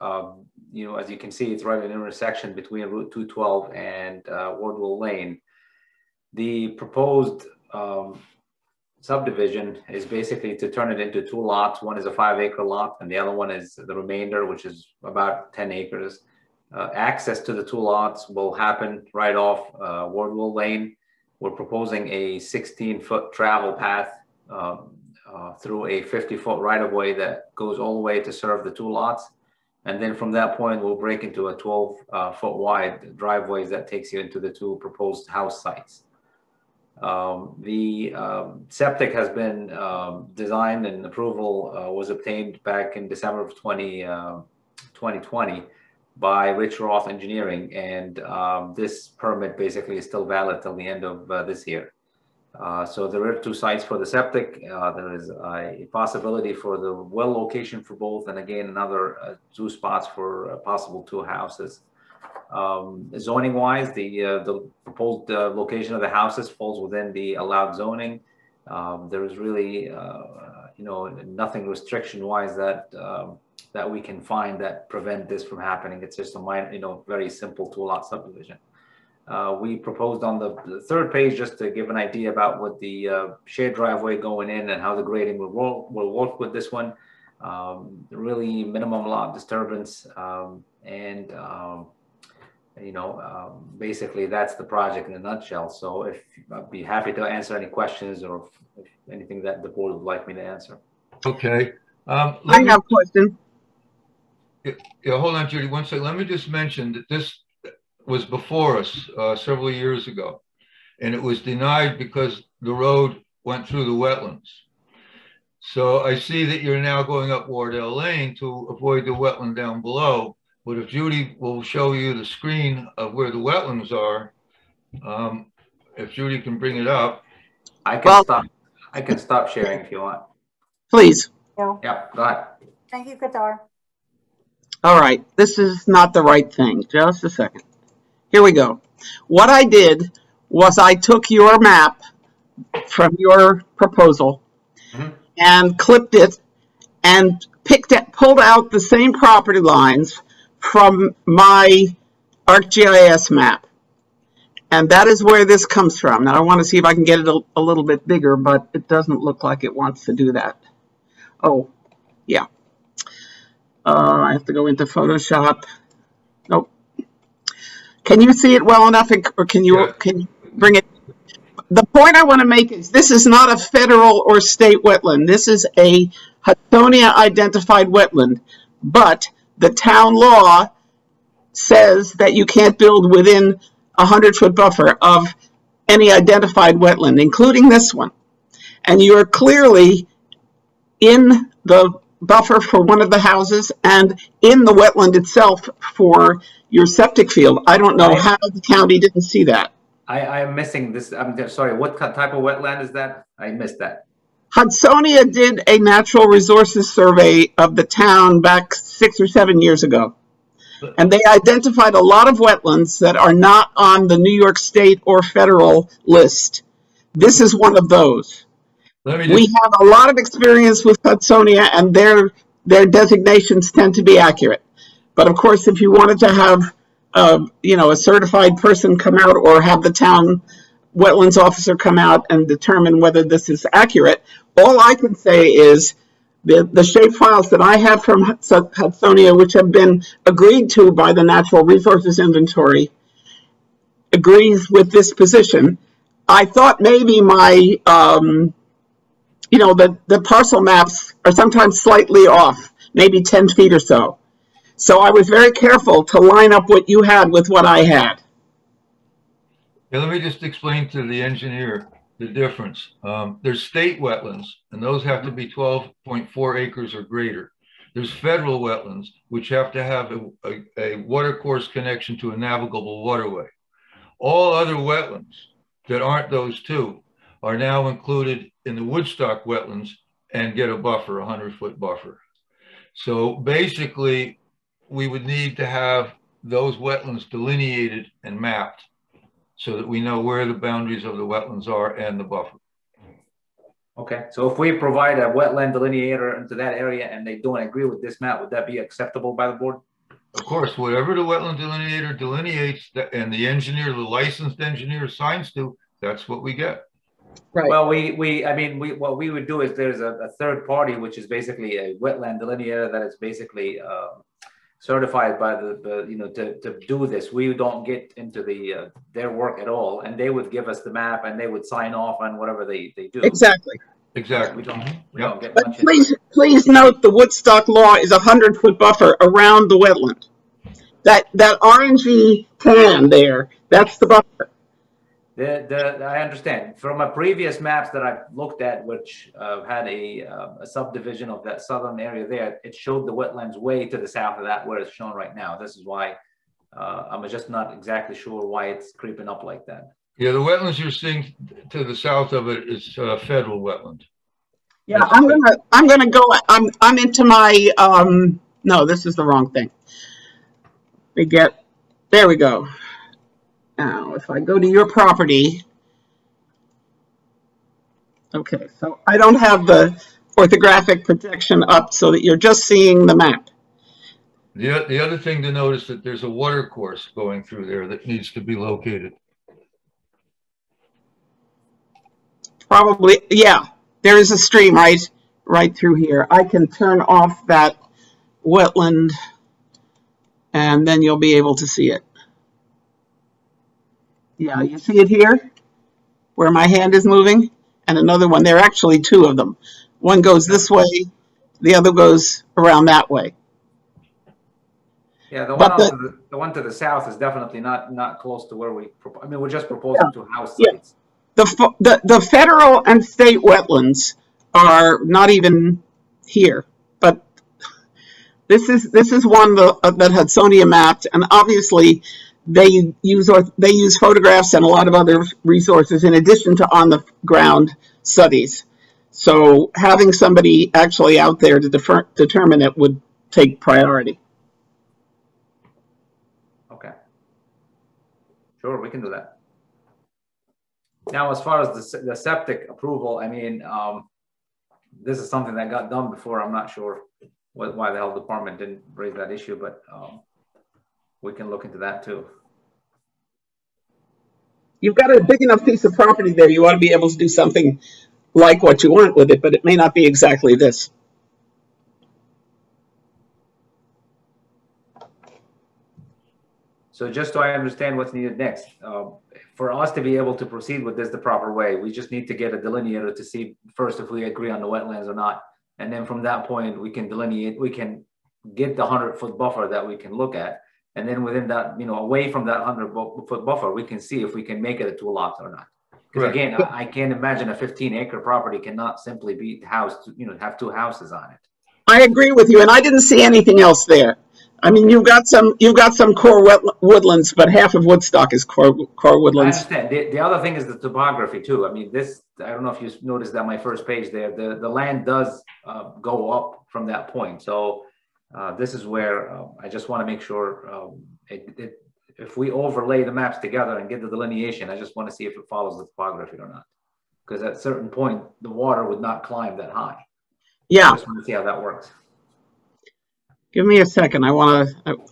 you know, as you can see, it's right at an intersection between Route 212 and Wardwell Lane. The proposed subdivision is basically to turn it into 2 lots. One is a 5-acre lot, and the other one is the remainder, which is about 10 acres. Access to the 2 lots will happen right off Wardwell Lane. We're proposing a 16-foot travel path through a 50-foot right-of-way that goes all the way to serve the 2 lots. And then from that point, we'll break into a 12-foot wide driveways that takes you into the 2 proposed house sites. The septic has been designed, and approval was obtained back in December of 2020 by Rich Roth Engineering, and this permit basically is still valid till the end of this year. So there are 2 sites for the septic. There is a possibility for the well location for both, and again another 2 spots for possible 2 houses. Zoning wise, the proposed location of the houses falls within the allowed zoning. There is really you know, nothing restriction wise that we can find that prevent this from happening. It's just a minor, you know, very simple 2-lot subdivision. We proposed on the 3rd page, just to give an idea about what the shared driveway going in and how the grading will work with this one. Really minimum lot disturbance, and you know, basically that's the project in a nutshell. So I'd be happy to answer any questions or if anything that the board would like me to answer. Okay. I have a question. Yeah, hold on, Judy, one second. Let me just mention that this was before us several years ago, and it was denied because the road went through the wetlands. So I see that you're now going up Wardell Lane to avoid the wetland down below. But if Judy will show you the screen of where the wetlands are, if Judy can bring it up. I can stop sharing if you want. Please. No. Yeah, go ahead. Thank you, Qatar. All right, this is not the right thing. Just a second. Here we go. What I did was I took your map from your proposal and clipped it and pulled out the same property lines from my ArcGIS map. And that is where this comes from. Now I want to see if I can get it a little bit bigger, but it doesn't look like it wants to do that. Oh, yeah. I have to go into Photoshop. Nope. Can you see it well enough, or can you bring it? The point I want to make is this is not a federal or state wetland. This is a Hudsonia identified wetland, but the town law says that you can't build within a 100-foot buffer of any identified wetland, including this one. And you're clearly in the buffer for one of the houses and in the wetland itself for your septic field. I don't know how the county didn't see that. I'm missing this. I'm sorry. What type of wetland is that? I missed that. Hudsonia did a natural resources survey of the town back 6 or 7 years ago. And they identified a lot of wetlands that are not on the New York State or federal list. This is one of those. We have a lot of experience with Hudsonia, and their designations tend to be accurate. But of course, if you wanted to have a certified person come out or have the town wetlands officer come out and determine whether this is accurate, all I can say is the shape files that I have from Hudsonia, which have been agreed to by the Natural Resources Inventory, agrees with this position. I thought maybe my, the parcel maps are sometimes slightly off, maybe 10 feet or so. So I was very careful to line up what you had with what I had. Yeah, let me just explain to the engineer the difference. There's state wetlands, and those have to be 12.4 acres or greater. There's federal wetlands, which have to have a watercourse connection to a navigable waterway. All other wetlands that aren't those two are now included in the Woodstock wetlands and get a buffer, a 100-foot buffer. So basically, we would need to have those wetlands delineated and mapped so that we know where the boundaries of the wetlands are and the buffer. Okay, so if we provide a wetland delineator into that area and they don't agree with this map, would that be acceptable by the board? Of course, whatever the wetland delineator delineates and the engineer, the licensed engineer assigns to, that's what we get. Right. Well, what we would do is there's a third party, which is basically a wetland delineator that is basically certified by to do this. We don't get into their work at all, and they would give us the map and they would sign off on whatever they do. Exactly. Exactly. We don't get but much. Please note the Woodstock law is a 100-foot buffer around the wetland. That orangey tan there, that's the buffer. I understand. From a previous maps that I've looked at, which had a subdivision of that southern area there, it showed the wetlands way to the south of that where it's shown right now. This is why I'm just not exactly sure why it's creeping up like that. Yeah, the wetlands you're seeing to the south of it is federal wetland. Yeah, I'm gonna go. I'm into my no, this is the wrong thing. There we go. Now, if I go to your property, okay, so I don't have the orthographic protection up so that you're just seeing the map. The other thing to notice that there's a water course going through there that needs to be located. Probably, yeah, there is a stream right through here. I can turn off that wetland and then you'll be able to see it. Yeah, you see it here where my hand is moving, and another one. There are actually two of them. One goes this way, the other goes around that way. Yeah, the one to the south is definitely not close to where we're just proposing to house sites. The federal and state wetlands are not even here, but this is one that Hudsonia mapped, and obviously they use photographs and a lot of other resources in addition to on the ground studies. So having somebody actually out there to determine it would take priority. Okay. Sure, we can do that. Now, as far as the septic approval, I mean, this is something that got done before. I'm not sure why the health department didn't raise that issue, but we can look into that too. You've got a big enough piece of property there. You ought to be able to do something like what you want with it, but it may not be exactly this. So just so I understand what's needed next, for us to be able to proceed with this the proper way, we just need to get a delineator to see first if we agree on the wetlands or not. And then from that point, we can delineate, we can get the 100-foot buffer that we can look at. And then within that, away from that 100-foot buffer, we can see if we can make it a 2 lot or not. Because again, I can't imagine a 15-acre property cannot simply be housed, have 2 houses on it. I agree with you, and I didn't see anything else there. I mean, you've got some core woodlands, but half of Woodstock is core woodlands. I understand. The other thing is the topography too. I mean, I don't know if you noticed that my first page there, the land does go up from that point. So this is where I just want to make sure if we overlay the maps together and get the delineation, I just want to see if it follows the topography or not. Because at a certain point, the water would not climb that high. Yeah. I just want to see how that works. Give me a second.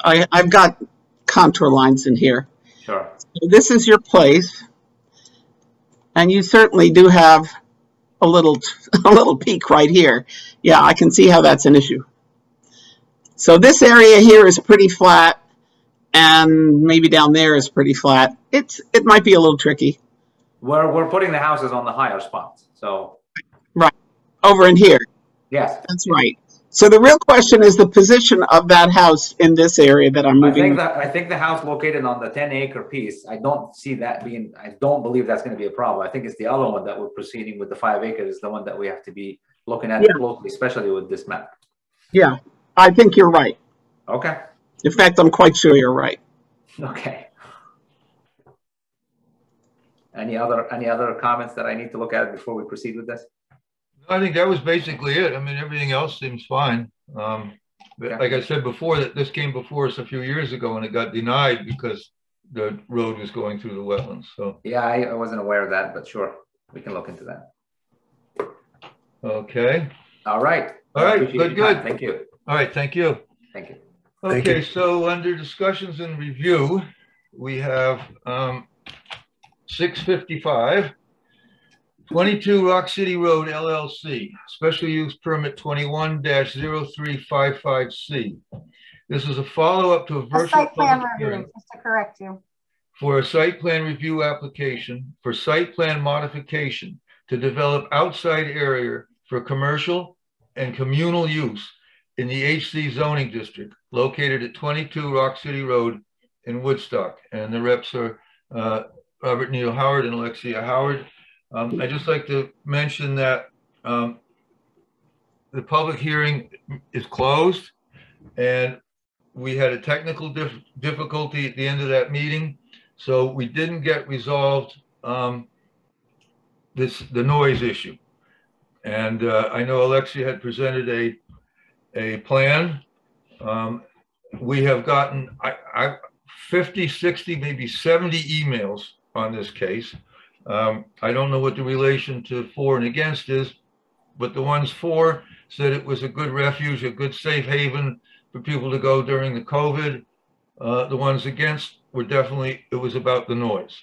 I've got contour lines in here. Sure. So this is your place. And you certainly do have a little peak right here. Yeah, I can see how that's an issue. So this area here is pretty flat, and maybe down there is pretty flat. It might be a little tricky. We're putting the houses on the higher spots. So right. Over in here. Yes. That's right. So the real question is the position of that house in this area that I'm moving. I think the house located on the 10-acre piece, I don't believe that's going to be a problem. I think it's the other one that we're proceeding with, the 5 acres, is the one that we have to be looking at closely, especially with this map. Yeah, I think you're right. Okay. In fact, I'm quite sure you're right. Okay. Any other comments that I need to look at before we proceed with this? I think that was basically it. I mean, everything else seems fine. Like I said before, that this came before us a few years ago and it got denied because the road was going through the wetlands. So yeah, I wasn't aware of that, but sure, we can look into that. Okay. All right. All right. Good. Thank you. All right. Thank you. Thank you. Okay. Thank you. So under discussions and review, we have 655. 22 Rock City Road, LLC, Special Use Permit 21-0355C. This is a follow-up to a virtual site plan public review, hearing just to correct you. for a site plan review application for site plan modification to develop outside area for commercial and communal use in the HC zoning district located at 22 Rock City Road in Woodstock. And the reps are Robert Neal Howard and Alexia Howard. I'd just like to mention that the public hearing is closed and we had a technical difficulty at the end of that meeting. So we didn't get resolved the noise issue. And I know Alexia had presented a plan. We have gotten 50, 60, maybe 70 emails on this case. I don't know what the relation to for and against is, but the ones for said it was a good refuge, a good safe haven for people to go during the COVID. The ones against were definitely, it was about the noise.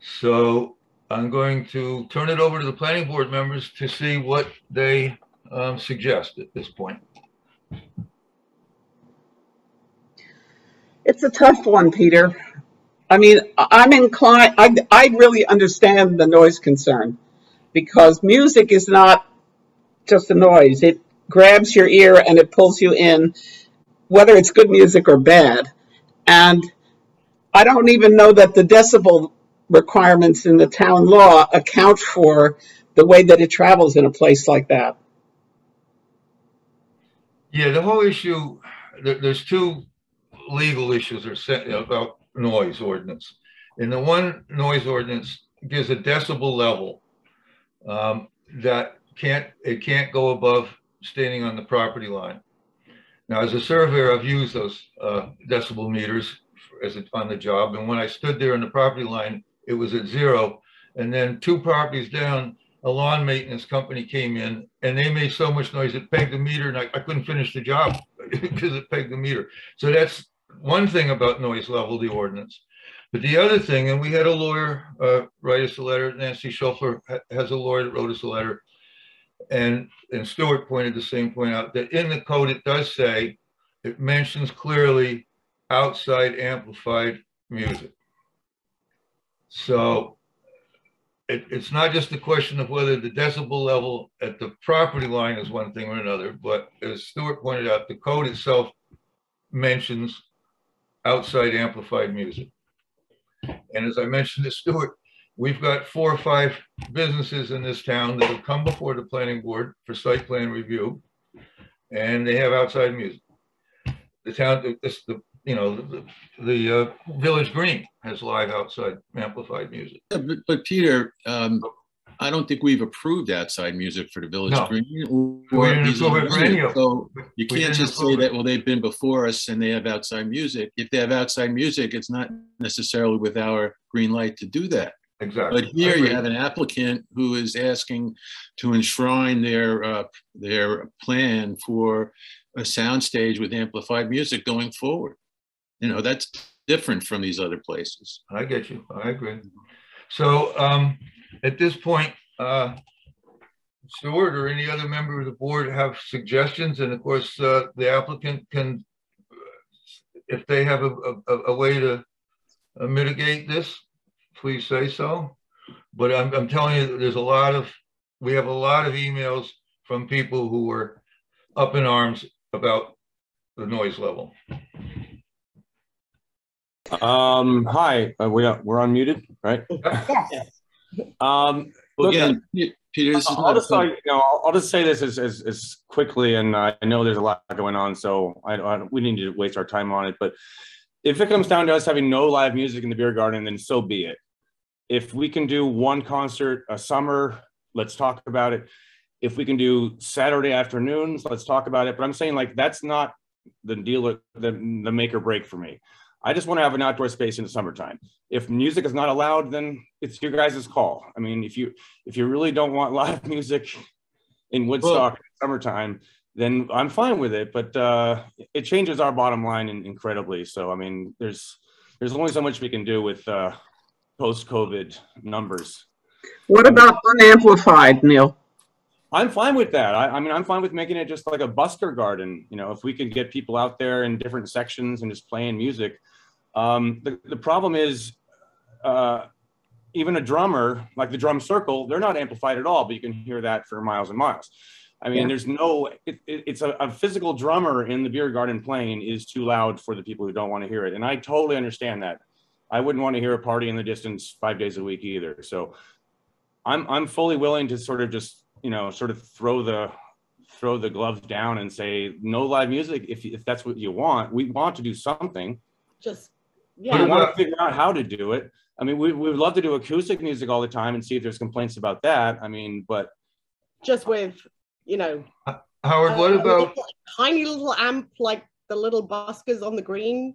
So I'm going to turn it over to the planning board members to see what they suggest at this point. It's a tough one, Peter. I mean, I'm inclined, I really understand the noise concern because music is not just a noise. It grabs your ear and it pulls you in, whether it's good music or bad. And I don't even know that the decibel requirements in the town law account for the way that it travels in a place like that. Yeah, the whole issue, there's two legal issues about noise ordinance. And the one noise ordinance gives a decibel level that it can't go above standing on the property line. Now, as a surveyor, I've used those decibel meters on the job. And when I stood there on the property line, it was at 0. And then 2 properties down, a lawn maintenance company came in and they made so much noise it pegged the meter, and I couldn't finish the job because it pegged the meter. So that's one thing about noise level, the ordinance. But the other thing, and we had a lawyer write us a letter, Nancy Schulfer has a lawyer that wrote us a letter, and Stuart pointed the same point out, that in the code it does say, it mentions clearly outside amplified music. So it's not just a question of whether the decibel level at the property line is one thing or another, but as Stuart pointed out, the code itself mentions outside amplified music. And as I mentioned to Stuart, we've got 4 or 5 businesses in this town that have come before the planning board for site plan review, and they have outside music. The town, the Village Green has live outside amplified music. Yeah, but Peter, I don't think we've approved outside music for the Village Green. We didn't approve it for any of them. So you can't just say that, well, they've been before us and they have outside music. If they have outside music, it's not necessarily with our green light to do that. Exactly. But here you have an applicant who is asking to enshrine their plan for a soundstage with amplified music going forward. You know, that's different from these other places. I get you. I agree. So at this point, Stuart or any other member of the board have suggestions, and of course the applicant can, if they have a way to mitigate this, please say so. But I'm telling you, we have a lot of emails from people who were up in arms about the noise level. Hi, we're unmuted, right? Yes. Again, Peter, this is I'll just say this as quickly, and I know there's a lot going on, so we need to waste our time on it. But if it comes down to us having no live music in the beer garden, then so be it. If we can do one concert a summer, let's talk about it. If we can do Saturday afternoons, let's talk about it. But I'm saying, like, that's not the deal, the make or break for me. I just want to have an outdoor space in the summertime. If music is not allowed, then it's your guys' call. I mean, if you really don't want live music in Woodstock in the summertime, then I'm fine with it. But it changes our bottom line incredibly. So, I mean, there's only so much we can do with post-COVID numbers. What about unamplified, Neil? I'm fine with that. I mean, I'm fine with making it just like a busker garden. You know, if we can get people out there in different sections and just playing music. The problem is, even a drummer, like the drum circle, they're not amplified at all, but you can hear that for miles and miles. I mean, there's no, it's a physical drummer in the beer garden playing is too loud for the people who don't want to hear it. And I totally understand that. I wouldn't want to hear a party in the distance 5 days a week either. So I'm fully willing to sort of just, you know, sort of throw the gloves down and say no live music if that's what you want. We want to do something. Just we want to figure out how to do it. I mean, we would love to do acoustic music all the time and see if there's complaints about that. I mean, but just with, you know, Howard, what about tiny little amp like the little buskers on the green?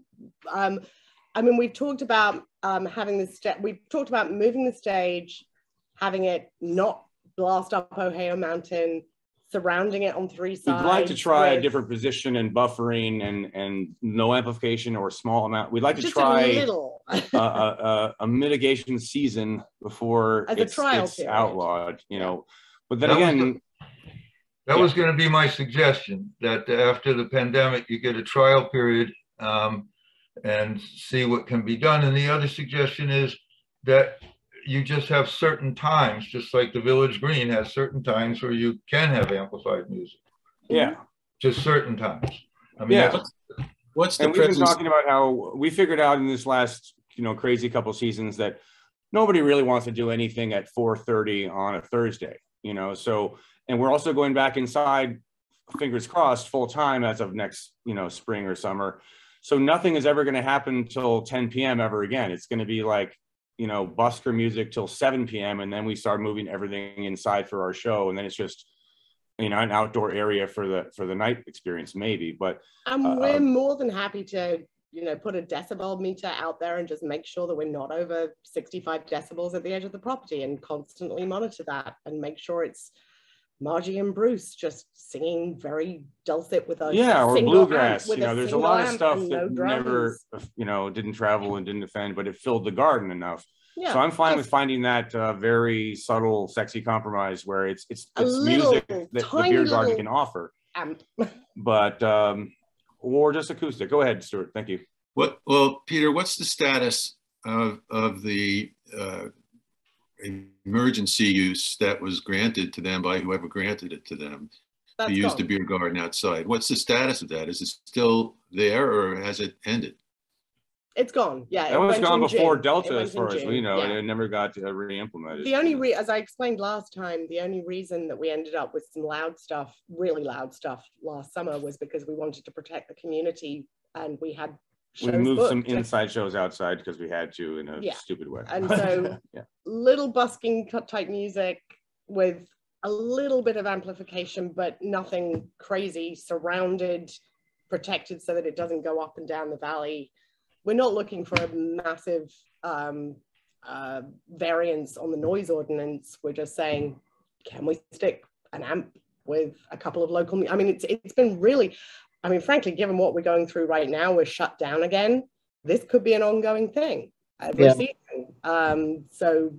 I mean, we've talked about having this. We've talked about moving the stage, having it not blast up Ohio Mountain, surrounding it on 3 sides. We'd like to try a different position and buffering and no amplification or small amount. We'd like to try a mitigation season before it's outlawed, you know. But then again, that was going to be my suggestion, that after the pandemic, you get a trial period and see what can be done. And the other suggestion is that you just have certain times, just like the Village Green has certain times where you can have amplified music. Yeah. Just certain times. I mean, what's the and we've been talking about how we figured out in this last, you know, crazy couple seasons that nobody really wants to do anything at 4:30 on a Thursday, you know. So, and we're also going back inside, fingers crossed, full time as of next, you know, spring or summer. So nothing is ever going to happen until 10 p.m. ever again. It's going to be like, you know, busker music till 7 p.m. and then we start moving everything inside for our show, and then it's just, you know, an outdoor area for the night experience maybe. But we're more than happy to, you know, put a decibel meter out there and just make sure that we're not over 65 decibels at the edge of the property, and constantly monitor that and make sure it's Margie and Bruce just singing very dulcet with us. Yeah, or bluegrass. You know, there's a lot of stuff that never, you know, didn't travel and didn't offend, but it filled the garden enough. Yeah, so I'm fine with finding that very subtle, sexy compromise where it's music that the beer garden can offer. But or just acoustic. Go ahead, Stuart. Thank you. Well, Peter, what's the status of the emergency use that was granted to them by whoever granted it to them to use the beer garden outside? What's the status of that? Is it still there, or has it ended? It's gone. Yeah, That was gone before June. Delta, as far as we know, yeah. and it never got re-implemented. The only as I explained last time, the only reason that we ended up with some loud stuff, really loud stuff last summer, was because we wanted to protect the community, and we had shows we moved booked. some inside shows outside because we had to in a stupid way. And so yeah. Little busking type music with a little bit of amplification, but nothing crazy, surrounded, protected so that it doesn't go up and down the valley. We're not looking for a massive variance on the noise ordinance. We're just saying, can we stick an amp with a couple of local, I mean, it's been really, I mean, frankly, given what we're going through right now, we're shut down again. This could be an ongoing thing every season. So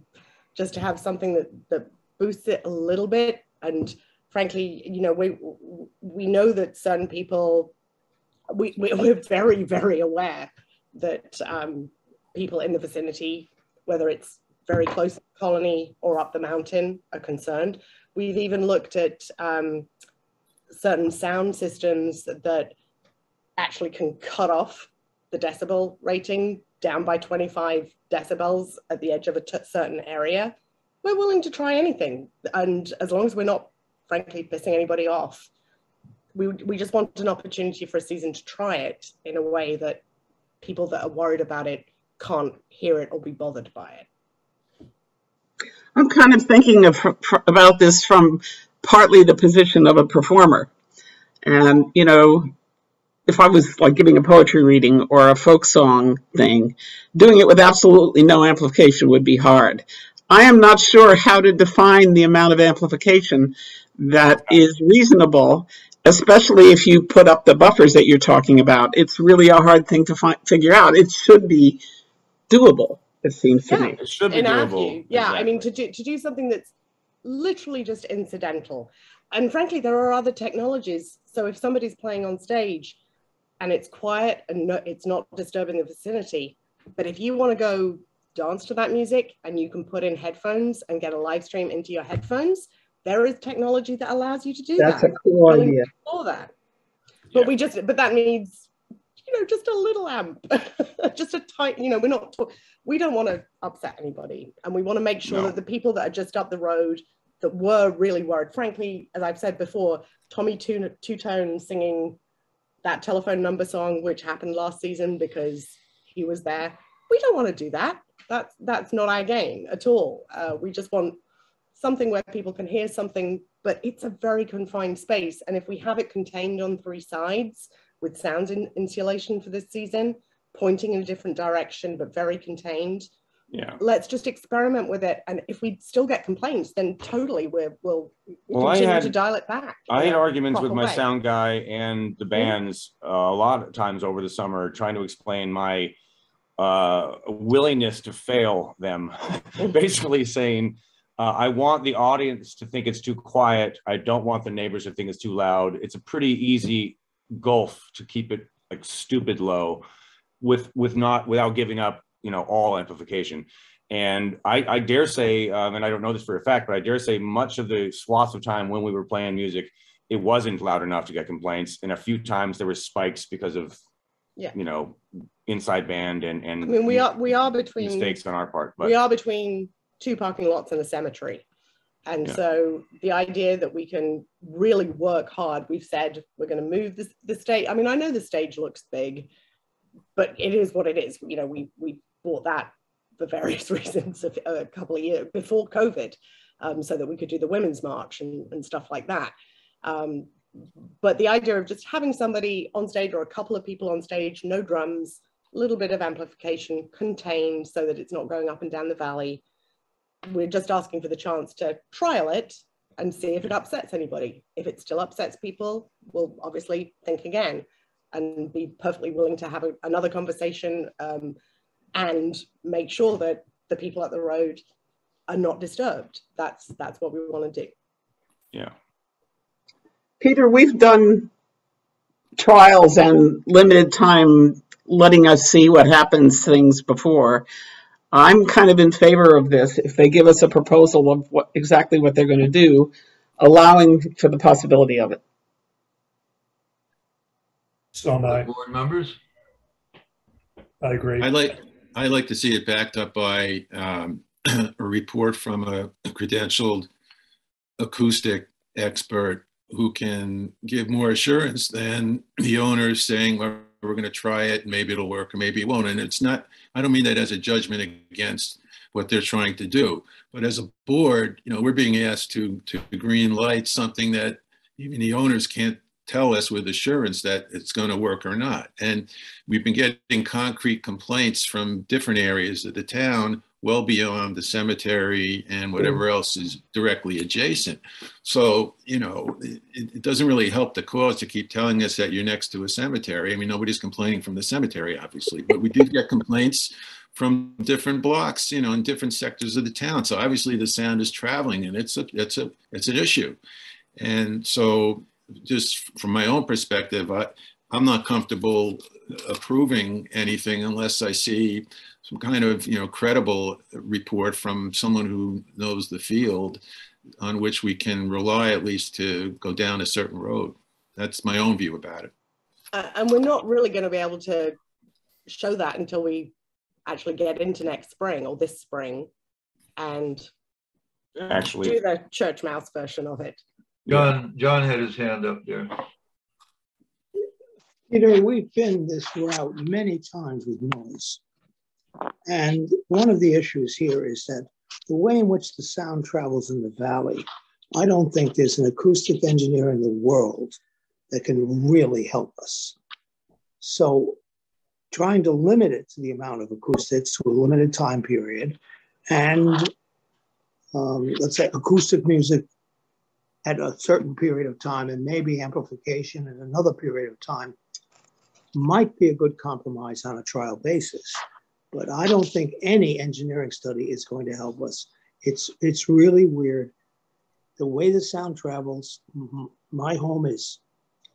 just to have something that boosts it a little bit. And frankly, you know, we know that certain people, we're very, very aware that people in the vicinity, whether it's very close to the colony or up the mountain, are concerned. We've even looked at certain sound systems that actually can cut off the decibel rating down by 25 decibels at the edge of a certain area. We're willing to try anything. And as long as we're not, frankly, pissing anybody off, we just want an opportunity for a season to try it in a way that people that are worried about it can't hear it or be bothered by it. I'm kind of thinking about this from partly the position of a performer. And, you know, if I was like giving a poetry reading or a folk song thing, doing it with absolutely no amplification would be hard. I am not sure how to define the amount of amplification that is reasonable, especially if you put up the buffers that you're talking about. It's really a hard thing to figure out. It should be doable, it seems to me. It should be in our doable. view, yeah. Exactly. I mean, to do something that's literally just incidental. And frankly, there are other technologies. So if somebody's playing on stage and it's quiet and it's not disturbing the vicinity, but if you want to go dance to that music and you can put in headphones and get a live stream into your headphones, there is technology that allows you to do that. That's a cool idea. For that. But but that needs, you know, just a little amp, just a tight, you know, we don't want to upset anybody. And we want to make sure that the people that are just up the road that were really worried, frankly, as I've said before, Tommy Two-Tone singing that telephone number song, which happened last season because he was there. We don't want to do that. That's not our game at all. We just want something where people can hear something, but it's a very confined space. And if we have it contained on 3 sides with sound insulation for this season, pointing in a different direction, but very contained, let's just experiment with it. And if we still get complaints, then totally we'll continue to dial it back. I had arguments with my way. sound guy and the bands a lot of times over the summer, trying to explain my willingness to fail them. Basically saying, I want the audience to think it's too quiet. I don't want the neighbors to think it's too loud. It's a pretty easy gulf to keep it like stupid low without giving up, you know, all amplification. And I dare say, and I don't know this for a fact, but I dare say much of the swaths of time when we were playing music, it wasn't loud enough to get complaints. And a few times there were spikes because of, you know, inside band and I mean, we are between mistakes on our part, but we are between 2 parking lots and a cemetery. And so the idea that we can really work hard, we've said we're going to move the stage. I mean, I know the stage looks big, but it is what it is. You know, we bought that for various reasons a couple of years before COVID, so that we could do the Women's March and stuff like that. But the idea of just having somebody on stage or a couple of people on stage, no drums, a little bit of amplification contained so that it's not going up and down the valley. We're just asking for the chance to trial it and see if it upsets anybody. If it still upsets people, we'll obviously think again and be perfectly willing to have another conversation and make sure that the people at the road are not disturbed. That's what we want to do. Yeah. Peter, we've done trials and limited time letting us see what happens things before. I'm kind of in favor of this. If they give us a proposal of exactly what they're going to do, allowing for the possibility of it. So am I. Board members? I agree. I like to see it backed up by a report from a credentialed acoustic expert who can give more assurance than the owners saying, well, we're going to try it, maybe it'll work or maybe it won't. And it's not, I don't mean that as a judgment against what they're trying to do, but as a board, you know, we're being asked to green light something that even the owners can't tell us with assurance that it's going to work or not. And we've been getting concrete complaints from different areas of the town, well beyond the cemetery and whatever else is directly adjacent. So, you know, it doesn't really help the cause to keep telling us that you're next to a cemetery. I mean, nobody's complaining from the cemetery, obviously, but we do get complaints from different blocks, you know, in different sectors of the town. So obviously the sound is traveling and it's an issue. And so just from my own perspective, I'm not comfortable approving anything unless I see some kind of, you know, credible report from someone who knows the field on which we can rely at least to go down a certain road. That's my own view about it. And we're not really going to be able to show that until we actually get into next spring or this spring and actually do the church mouse version of it. John had his hand up there. Peter, we've been this route many times with noise. And one of the issues here is that the way in which the sound travels in the valley, I don't think there's an acoustic engineer in the world that can really help us. So trying to limit it to the amount of acoustics to a limited time period and let's say acoustic music at a certain period of time and maybe amplification at another period of time might be a good compromise on a trial basis. But I don't think any engineering study is going to help us. It's really weird. The way the sound travels, my home is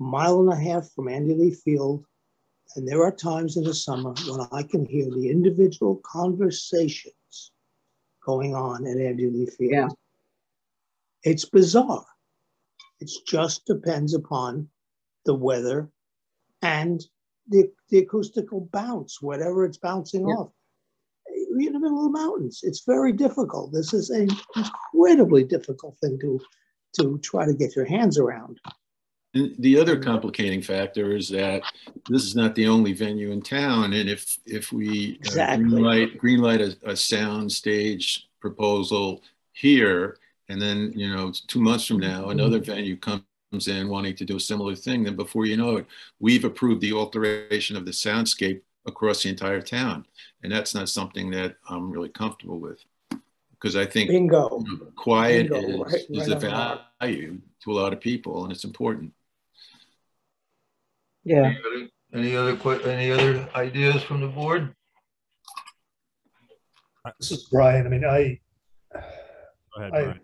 1.5 miles from Andy Lee Field. And there are times in the summer when I can hear the individual conversations going on at Andy Lee Field. Yeah. It's bizarre. It just depends upon the weather and the acoustical bounce, whatever it's bouncing off. You're in the middle of the mountains. It's very difficult. This is an incredibly difficult thing to try to get your hands around. And the other complicating factor is that this is not the only venue in town. And if we green light a sound stage proposal here, and then, you know, 2 months from now, another venue comes in wanting to do a similar thing, then before you know it, we've approved the alteration of the soundscape across the entire town. And that's not something that I'm really comfortable with, because I think quiet is a value to a lot of people, and it's important. Yeah. Any other ideas from the board? This is Brian. I mean, Go ahead, Brian.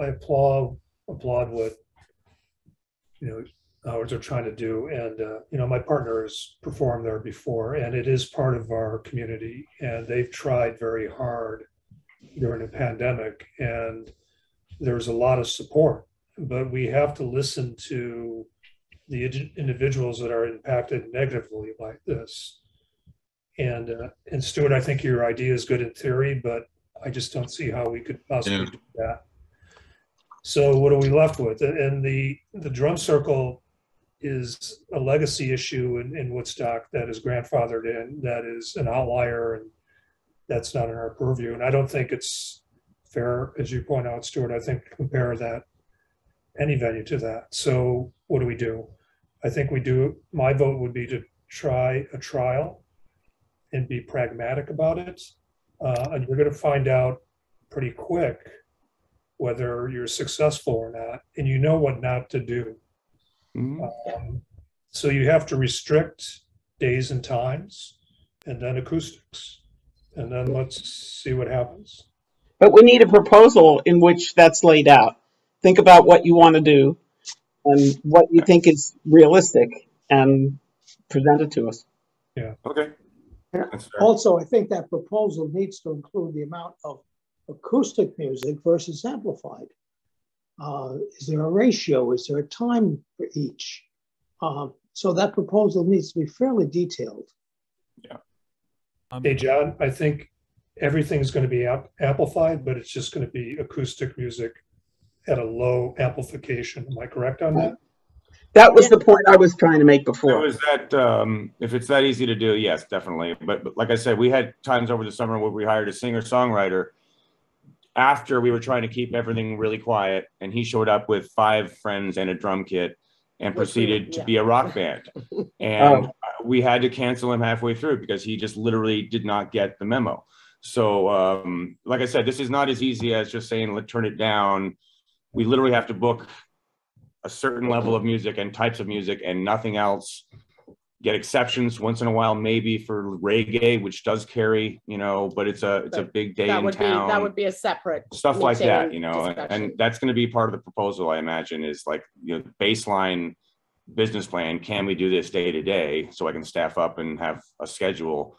I applaud what, you know, what they're trying to do. And, you know, my partner has performed there before, and it is part of our community. And they've tried very hard during the pandemic, and there's a lot of support. But we have to listen to the individuals that are impacted negatively by this. And Stuart, I think your idea is good in theory, but I just don't see how we could possibly do that. So what are we left with? And the drum circle is a legacy issue in Woodstock that is grandfathered in, that is an outlier, and that's not in our purview. And I don't think it's fair, as you point out, Stuart, I think to compare that, any venue to that. So what do? I think we do, my vote would be to try a trial and be pragmatic about it. And you're gonna find out pretty quick whether you're successful or not, and you know what not to do. So you have to restrict days and times, and then acoustics, and then let's see what happens. But we need a proposal in which that's laid out. Think about what you want to do and what you think is realistic and present it to us. Yeah. Okay. Also, I think that proposal needs to include the amount of acoustic music versus amplified. Is there a ratio? Is there a time for each? So that proposal needs to be fairly detailed. Yeah. Hey, John, I think everything's going to be amplified, but it's just going to be acoustic music at a low amplification. Am I correct on that? That was the point I was trying to make before. It was that if it's that easy to do, yes, definitely. But like I said, we had times over the summer where we hired a singer-songwriter after we were trying to keep everything really quiet, and he showed up with 5 friends and a drum kit and proceeded to be a rock band. And we had to cancel him halfway through because he just literally did not get the memo. So like I said, this is not as easy as just saying, let's turn it down. We literally have to book a certain level of music and types of music and nothing else. Get exceptions once in a while, maybe for reggae, which does carry, you know, but it's a big day in town. That would be a separate stuff like that, you know, and that's going to be part of the proposal, I imagine, is like, you know, baseline business plan. Can we do this day to day so I can staff up and have a schedule?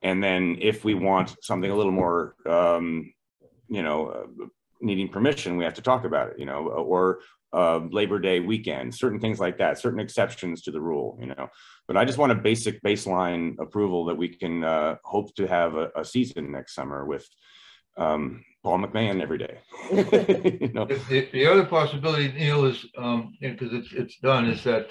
And then if we want something a little more, you know, needing permission, we have to talk about it, you know, or Labor Day weekend, certain things like that, certain exceptions to the rule, you know. But I just want a basic baseline approval that we can hope to have a season next summer with Paul McMahon every day. You know? The other possibility, Neil, is because it's done, is that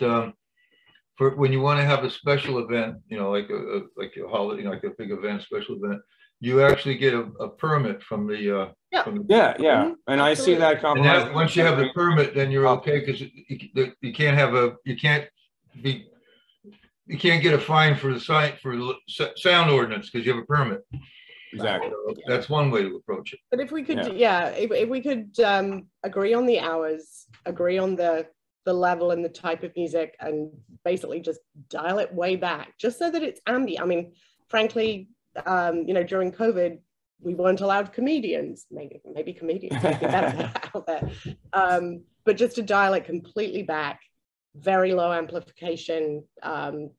for when you want to have a special event, you know, like a holiday, like a big event, special event, you actually get a permit from the yeah. And I see that compromise. And once you have the permit, then you're okay, because you can't get a fine for the sound ordinance because you have a permit. Exactly. So that's one way to approach it. But if we could, if we could agree on the hours, agree on the level and the type of music, and basically just dial it way back, just so that it's ambient. I mean, frankly, you know, during COVID, we weren't allowed comedians. Maybe comedians would be better out there. But just to dial it completely back, very low amplification, or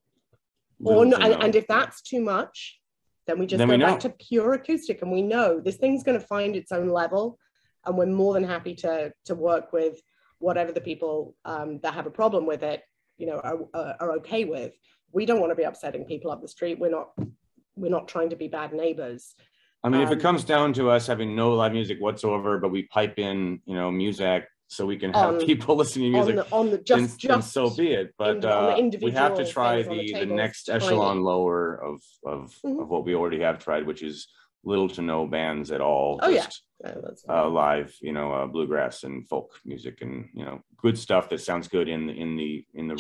no, and if that's too much, then we just go back to pure acoustic, and we know this thing's going to find its own level, and we're more than happy to work with whatever the people that have a problem with it, you know, are okay with. We don't want to be upsetting people up the street. We're not trying to be bad neighbors. I mean, if it comes down to us having no live music whatsoever, but we pipe in, you know, music so we can have people listening to music, then so be it. But we have to try the next echelon lower of what we already have tried, which is little to no bands at all. Live, you know, bluegrass and folk music, and you know, good stuff that sounds good in the room,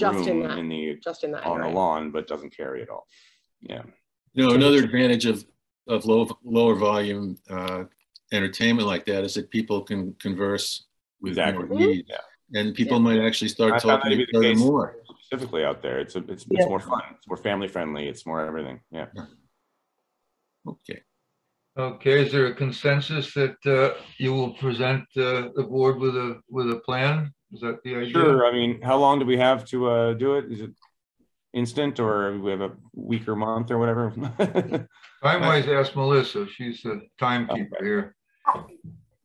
on the lawn, but doesn't carry at all. Yeah. You know, another advantage of lower volume entertainment like that is that people can converse with more ease, and people might actually start talking to each other more. Specifically out there, it's more fun. It's more family friendly. It's more everything. Yeah. Okay. Okay. Is there a consensus that you will present the board with a plan? Is that the idea? Sure. I mean, how long do we have to do it? Is it instant, or we have a week or month or whatever? Time-wise, ask Melissa. She's the timekeeper here.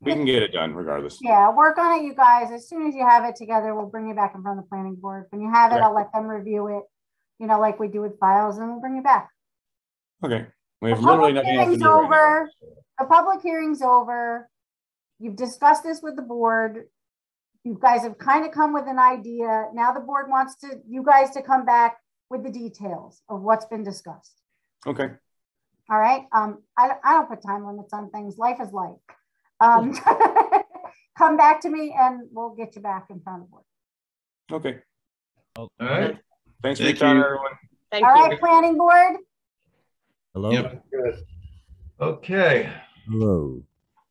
We can get it done regardless. Yeah, work on it, you guys. As soon as you have it together, we'll bring you back in front of the planning board. When you have it, I'll let them review it, you know, like we do with files, and we'll bring you back. Okay. We have literally nothing else to do right now. The public hearing's over. You've discussed this with the board. You guys have kind of come with an idea. Now the board wants you guys to come back with the details of what's been discussed. Okay. All right. I don't put time limits on things. Life is life. Come back to me and we'll get you back in front of the board. Okay. All right. Thanks for your time, everyone. All right, planning board. Hello. Yep. Good. Okay. Hello.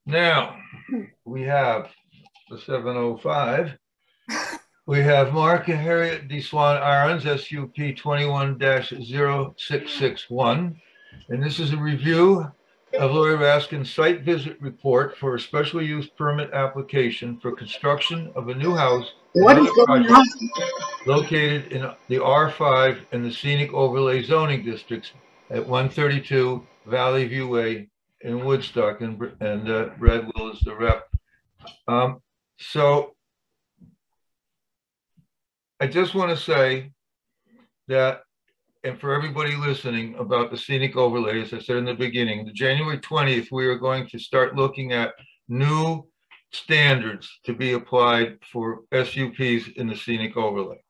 Now we have the 7:05. We have Mark and Harriet D. Swan Irons, SUP 21-0661. And this is a review of Lori Raskin's site visit report for a special use permit application for construction of a new house located in the R5 and the Scenic Overlay zoning districts at 132 Valley View Way in Woodstock, and Brad Will is the rep. So I just want to say that, and for everybody listening about the scenic overlay, as I said in the beginning, the January 20th, we are going to start looking at new standards to be applied for SUPs in the scenic overlay.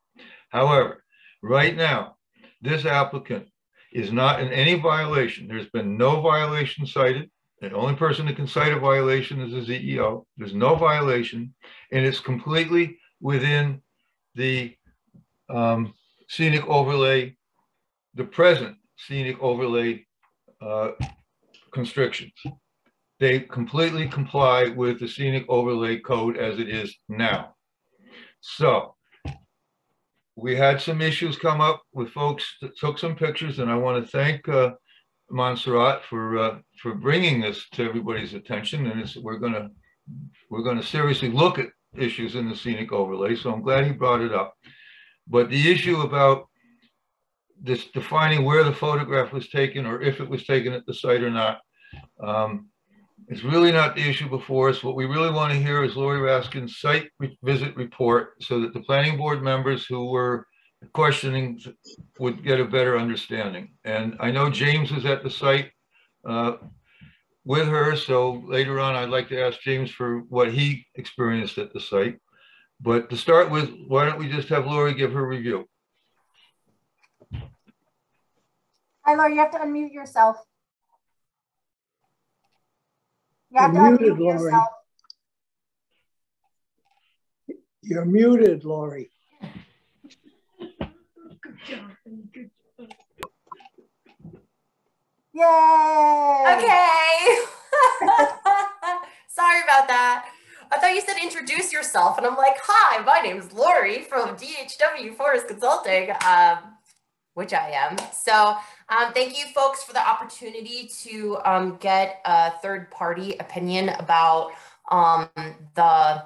However, right now, this applicant is not in any violation. There's been no violation cited. The only person that can cite a violation is the CEO. There's no violation, and it's completely within the scenic overlay, the present scenic overlay constrictions. They completely comply with the scenic overlay code as it is now. So we had some issues come up with folks that took some pictures, and I want to thank Montserrat for bringing this to everybody's attention. And we're going to seriously look at issues in the scenic overlay. So I'm glad he brought it up. But the issue about this defining where the photograph was taken, or if it was taken at the site or not, it's really not the issue before us. What we really want to hear is Lori Raskin's site visit report, so that the planning board members who were questioning would get a better understanding. And I know James was at the site with her, so later on I'd like to ask James for what he experienced at the site. But to start with, why don't we just have Lori give her review? Hi, Lori, you have to unmute yourself. You have to You're muted, unmute Lori. yourself. You're muted, Lori. Yay! Okay. Sorry about that. I thought you said introduce yourself, and I'm like, hi, my name is Lori from DHW Forest Consulting, which I am. So thank you folks for the opportunity to get a third-party opinion about the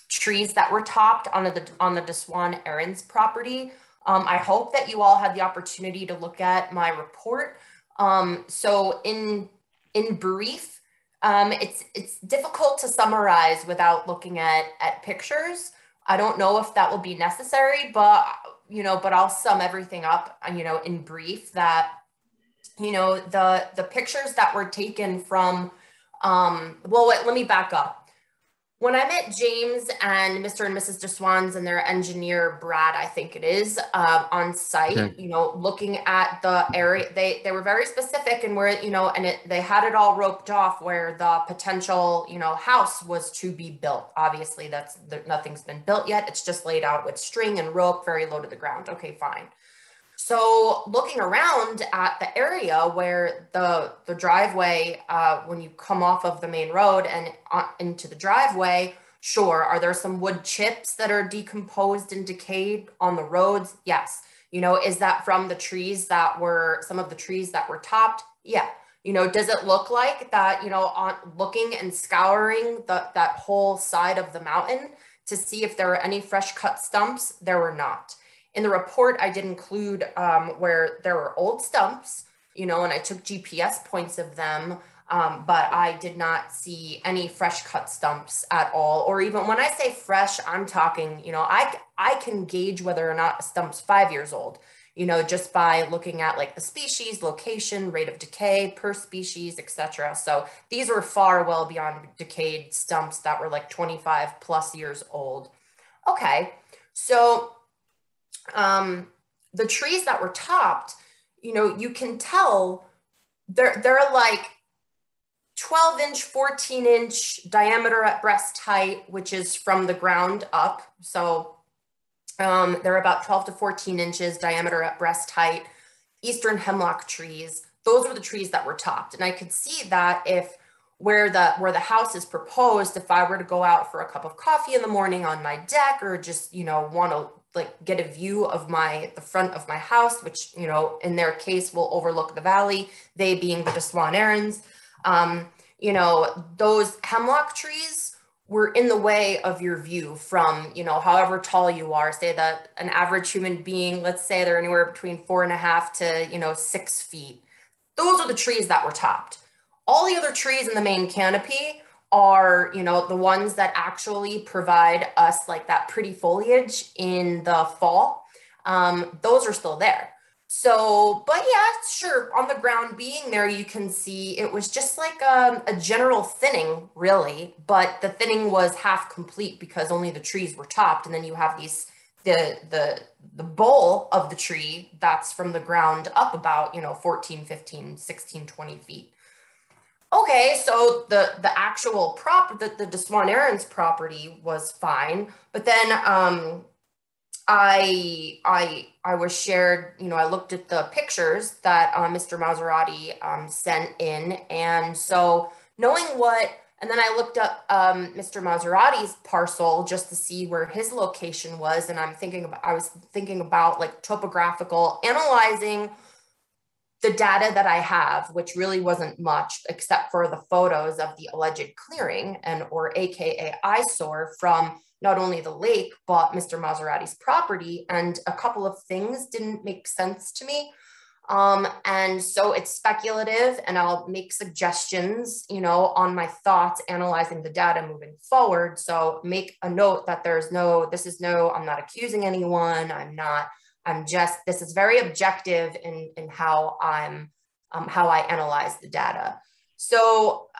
trees that were topped on the DeSwan Aaron's property. I hope that you all had the opportunity to look at my report. So in brief, it's difficult to summarize without looking at pictures. I don't know if that will be necessary, but but I'll sum everything up, in brief, that the pictures that were taken from well, wait, let me back up. When I met James and Mr. and Mrs. DeSwans and their engineer, Brad, I think it is, on site, Okay. Looking at the area, they were very specific, and where, they had it all roped off where the potential, house was to be built. Obviously, nothing's been built yet. It's just laid out with string and rope, very low to the ground. Okay, fine. So looking around at the area where the driveway, when you come off of the main road and into the driveway, sure, are there some wood chips that are decomposed and decayed on the roads? Yes. Is that from the trees that were, some of the trees that were topped? Yeah. Does it look like that, on looking and scouring that whole side of the mountain to see if there were any fresh cut stumps? There were not. In the report, I did include where there were old stumps, and I took GPS points of them, but I did not see any fresh cut stumps at all. Or even when I say fresh, I'm talking, I can gauge whether or not a stump's 5 years old, just by looking at like the species, location, rate of decay per species, etc. So these were far well beyond decayed stumps that were like 25 plus years old. Okay, so the trees that were topped, you can tell they're like 12-inch, 14-inch diameter at breast height, which is from the ground up. So they're about 12 to 14 inches diameter at breast height. Eastern hemlock trees, those were the trees that were topped. And I could see that if where the house is proposed, if I were to go out for a cup of coffee in the morning on my deck, or just, want to like get a view of the front of my house, which, in their case will overlook the valley, they being the DeSwan Aarons, those hemlock trees were in the way of your view from, however tall you are. Say that an average human being, let's say they're anywhere between 4.5 to, 6 feet. Those are the trees that were topped. All the other trees in the main canopy are, the ones that actually provide us like that pretty foliage in the fall. Those are still there. So, but yeah, sure, on the ground being there, you can see it was just like a general thinning, really, but the thinning was half complete because only the trees were topped, and then you have these the bole of the tree that's from the ground up about 14, 15, 16, 20 feet. Okay, so the actual the Swan Aaron's property was fine, but then I was shared, I looked at the pictures that Mr. Maserati sent in, and so knowing and then I looked up Mr. Maserati's parcel just to see where his location was, and I was thinking about like topographical, analyzing the data that I have, which really wasn't much except for the photos of the alleged clearing or AKA eyesore from not only the lake, but Mr. Maserati's property. And a couple of things didn't make sense to me. And so it's speculative, and I'll make suggestions, on my thoughts, analyzing the data moving forward. So make a note that I'm not accusing anyone. This is very objective in how I analyze the data. So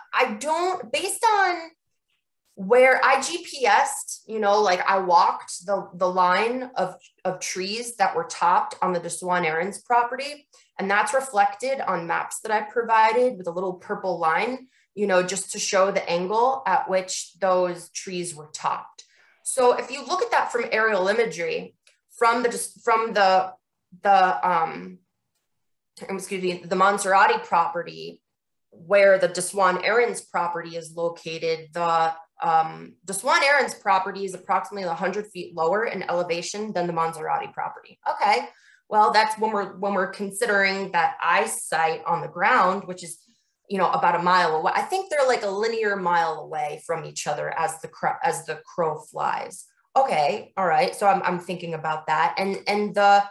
based on where I GPSed, like I walked the line of trees that were topped on the Swan Aaron's property, and that's reflected on maps that I provided with a little purple line, just to show the angle at which those trees were topped. So if you look at that from aerial imagery, from the Maserati property, where the Swan Aaron's property is located, the Swan Aaron's property is approximately 100 feet lower in elevation than the Maserati property. Okay, well, that's when we're considering that eyesight on the ground, which is about a mile away. I think they're like a linear mile away from each other as the crow flies. Okay, all right. So I'm thinking about that, and the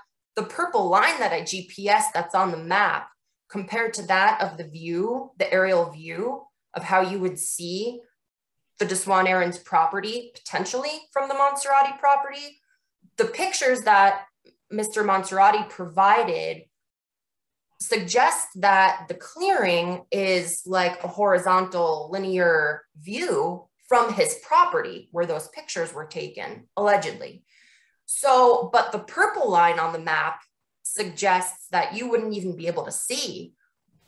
purple line that I GPS that's on the map compared to that of the aerial view of how you would see the Swan Aaron's property potentially from the Maserati property. The pictures that Mr. Maserati provided suggest that the clearing is like a horizontal linear view from his property where those pictures were taken, allegedly. So, but the purple line on the map suggests that you wouldn't even be able to see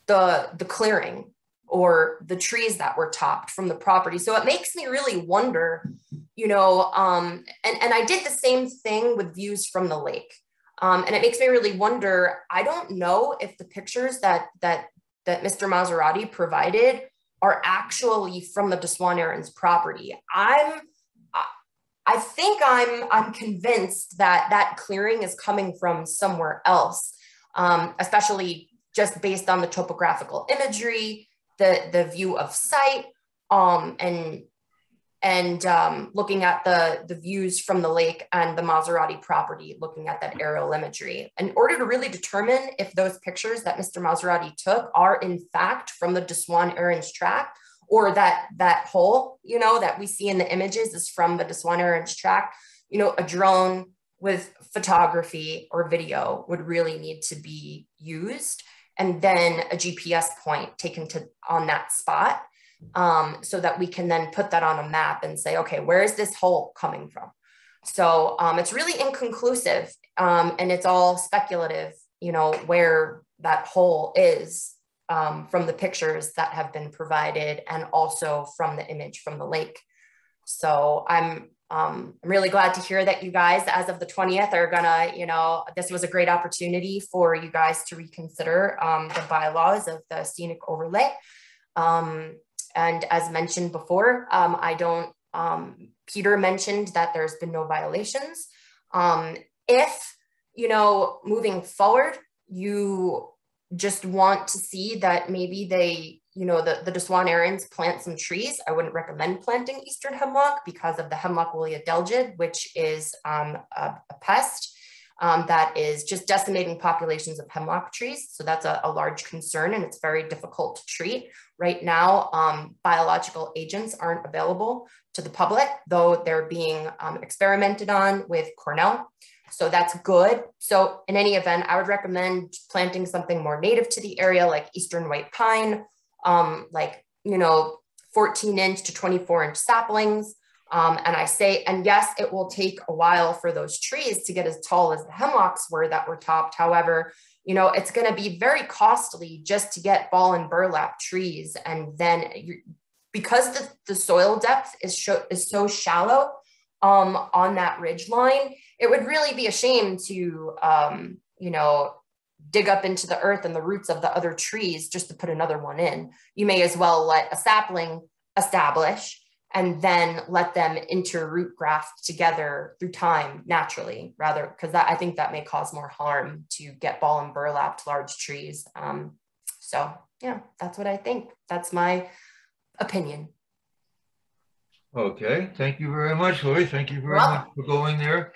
the clearing or the trees that were topped from the property. So it makes me really wonder, and I did the same thing with views from the lake. And it makes me really wonder, I don't know if the pictures that Mr. Maserati provided are actually from the Swan Aaron's property. I think I'm convinced that clearing is coming from somewhere else, especially just based on the topographical imagery, the view of sight, and looking at the views from the lake and the Maserati property, looking at that aerial imagery. In order to really determine if those pictures that Mr. Maserati took are in fact from the Swan Aaron's tract, or that hole, that we see in the images is from the Swan Aaron's tract, a drone with photography or video would really need to be used. And then a GPS point taken on that spot, so that we can then put that on a map and say, okay, where is this hole coming from? So it's really inconclusive, and it's all speculative, where that hole is from the pictures that have been provided, and also from the image from the lake. So I'm really glad to hear that you guys, as of the 20th, are gonna, this was a great opportunity for you guys to reconsider the bylaws of the scenic overlay. And as mentioned before, Peter mentioned that there's been no violations. If, moving forward, you just want to see that maybe they, the Swan Aaron's plant some trees, I wouldn't recommend planting eastern hemlock because of the hemlock woolly adelgid, which is a pest that is just decimating populations of hemlock trees. So that's a large concern, and it's very difficult to treat. Right now, biological agents aren't available to the public, though they're being experimented on with Cornell. So that's good. So in any event, I would recommend planting something more native to the area, like Eastern white pine, like, 14-inch to 24-inch saplings. And yes, it will take a while for those trees to get as tall as the hemlocks were that were topped. However, it's going to be very costly just to get ball and burlap trees. And then because the soil depth is so shallow on that ridge line, it would really be a shame to, dig up into the earth and the roots of the other trees just to put another one in. You may as well let a sapling establish and then let them interroot graft together through time naturally, rather, because I think that may cause more harm to get ball and burlapped large trees. So yeah, that's what I think. That's my opinion. Okay, thank you very much, Lori. Thank you very much for going there.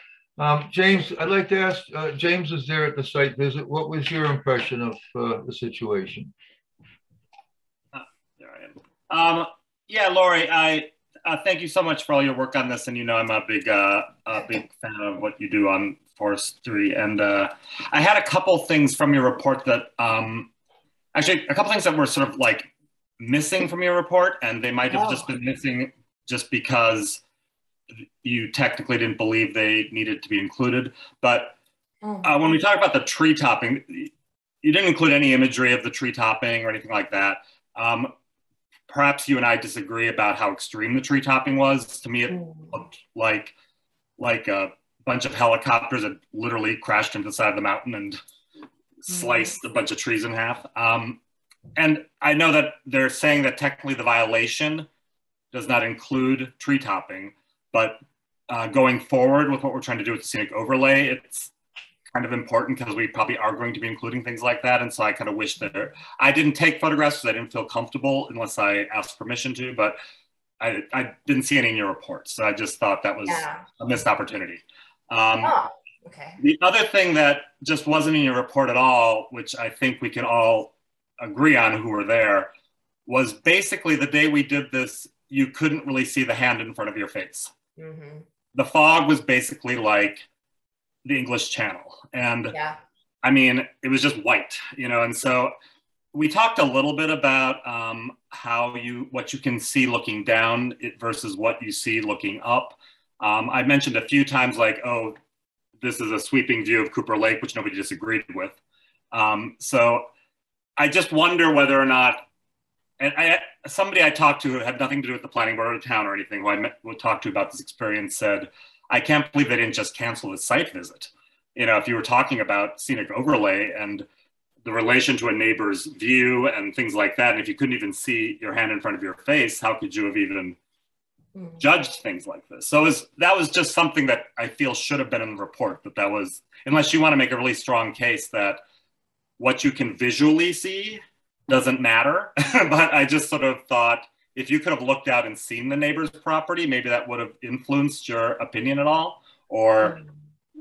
James, I'd like to ask, James is there at the site visit. What was your impression of the situation? There I am. Yeah, Lori, I thank you so much for all your work on this. And I'm a big fan of what you do on forestry. And I had a couple things from your report that, actually a couple things that were sort of like missing from your report, and they might have just been missing just because you technically didn't believe they needed to be included. But when we talk about the tree topping, you didn't include any imagery of the tree topping or anything like that. Perhaps you and I disagree about how extreme the tree topping was. To me, it looked like a bunch of helicopters that literally crashed into the side of the mountain and sliced a bunch of trees in half. And I know that they're saying that technically the violation does not include tree topping, but going forward with what we're trying to do with the scenic overlay, it's kind of important because we probably are going to be including things like that. And so I kind of wish that I didn't take photographs because I didn't feel comfortable unless I asked permission to, but I didn't see any in your report. So I just thought that was a missed opportunity. Okay. The other thing that just wasn't in your report at all, which I think we can all agree on who were there, was basically the day we did this, you couldn't really see the hand in front of your face. Mm-hmm. The fog was basically like the English Channel. And I mean, it was just white, and so we talked a little bit about what you can see looking down versus what you see looking up. I mentioned a few times like, oh, this is a sweeping view of Cooper Lake, which nobody disagreed with. So I just wonder whether or not, and somebody I talked to who had nothing to do with the planning board of the town or anything, who I talked to about this experience, said, I can't believe they didn't just cancel the site visit. If you were talking about scenic overlay and the relation to a neighbor's view and things like that, and if you couldn't even see your hand in front of your face, how could you have even judged things like this? So that was just something that I feel should have been in the report, that was, unless you want to make a really strong case that what you can visually see doesn't matter. But I just sort of thought, if you could have looked out and seen the neighbor's property, maybe that would have influenced your opinion at all, or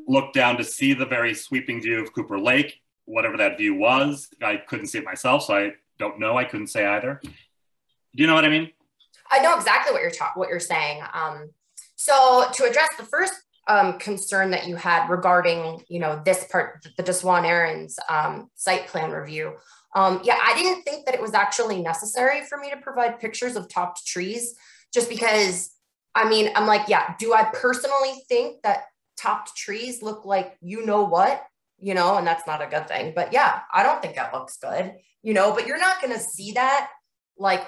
looked down to see the very sweeping view of Cooper Lake, whatever that view was. I couldn't see it myself, so I don't know. I couldn't say either. Do you know what I mean? I know exactly what you're saying. So to address the first concern that you had regarding, this part, the DeSwan Aaron's site plan review. I didn't think that it was actually necessary for me to provide pictures of topped trees, just because, I'm like, do I personally think that topped trees look like what? And that's not a good thing. But I don't think that looks good, but you're not going to see that,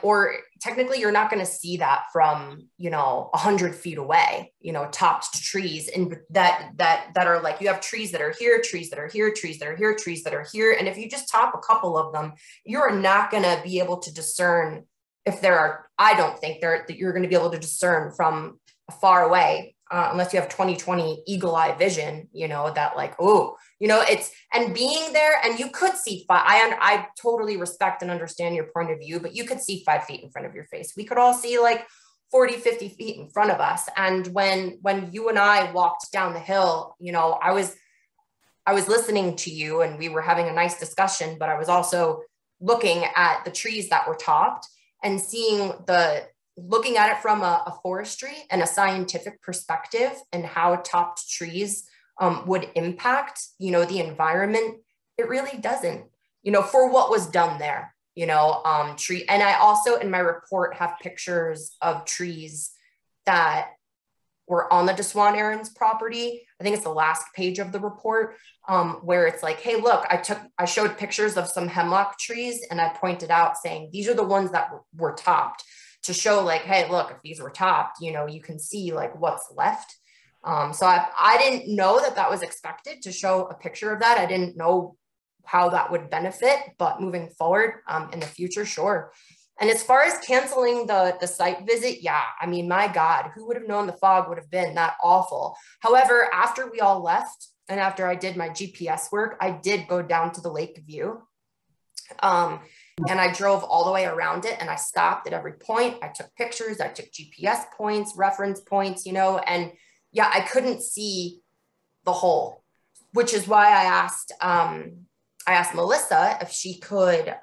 or technically you're not going to see that from, 100 feet away, topped trees that are like, you have trees that are here, trees that are here, trees that are here, trees that are here. And if you just top a couple of them, you're not going to be able to discern if there are, I don't think that you're going to be able to discern from far away, unless you have 20/20 eagle eye vision, that like, it's, and being there, and you could see I totally respect and understand your point of view, but you could see 5 feet in front of your face. We could all see like 40, 50 feet in front of us. And when you and I walked down the hill, I was listening to you and we were having a nice discussion, but I was also looking at the trees that were topped and looking at it from a forestry and a scientific perspective, and how topped trees would impact, you know, the environment. It really doesn't, you know, for what was done there, you know, tree. And I also in my report have pictures of trees that were on the DeSwan Aaron's property. I think it's the last page of the report, where it's like, hey, look, I showed pictures of some hemlock trees and I pointed out saying, these are the ones that were topped, to show like, hey, look, if these were topped, you know, you can see like what's left. So I didn't know that that was expected, to show a picture of that. I didn't know how that would benefit, but moving forward in the future, sure. And as far as canceling the site visit, yeah, I mean, my God, who would have known the fog would have been that awful? However, after we all left and after I did my GPS work, I did go down to the lake view. And I drove all the way around it and I stopped at every point. I took pictures, I took GPS points, reference points, you know, and yeah, I couldn't see the hole, which is why I asked Melissa if she could,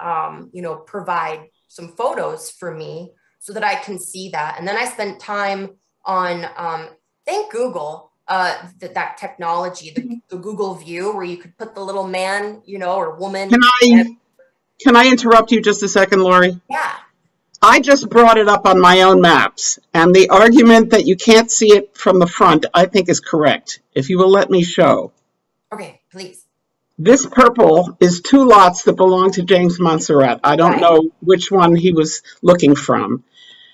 you know, provide some photos for me so that I can see that. And then I spent time on, thank Google, that technology, the Google view, where you could put the little man, you know, or woman. Can I interrupt you just a second, Lori? Yeah. I just brought it up on my own maps, and the argument that you can't see it from the front, I think is correct. If you will let me show. Okay, please. This purple is 2 lots that belong to James Montserrat. I don't know which one he was looking from.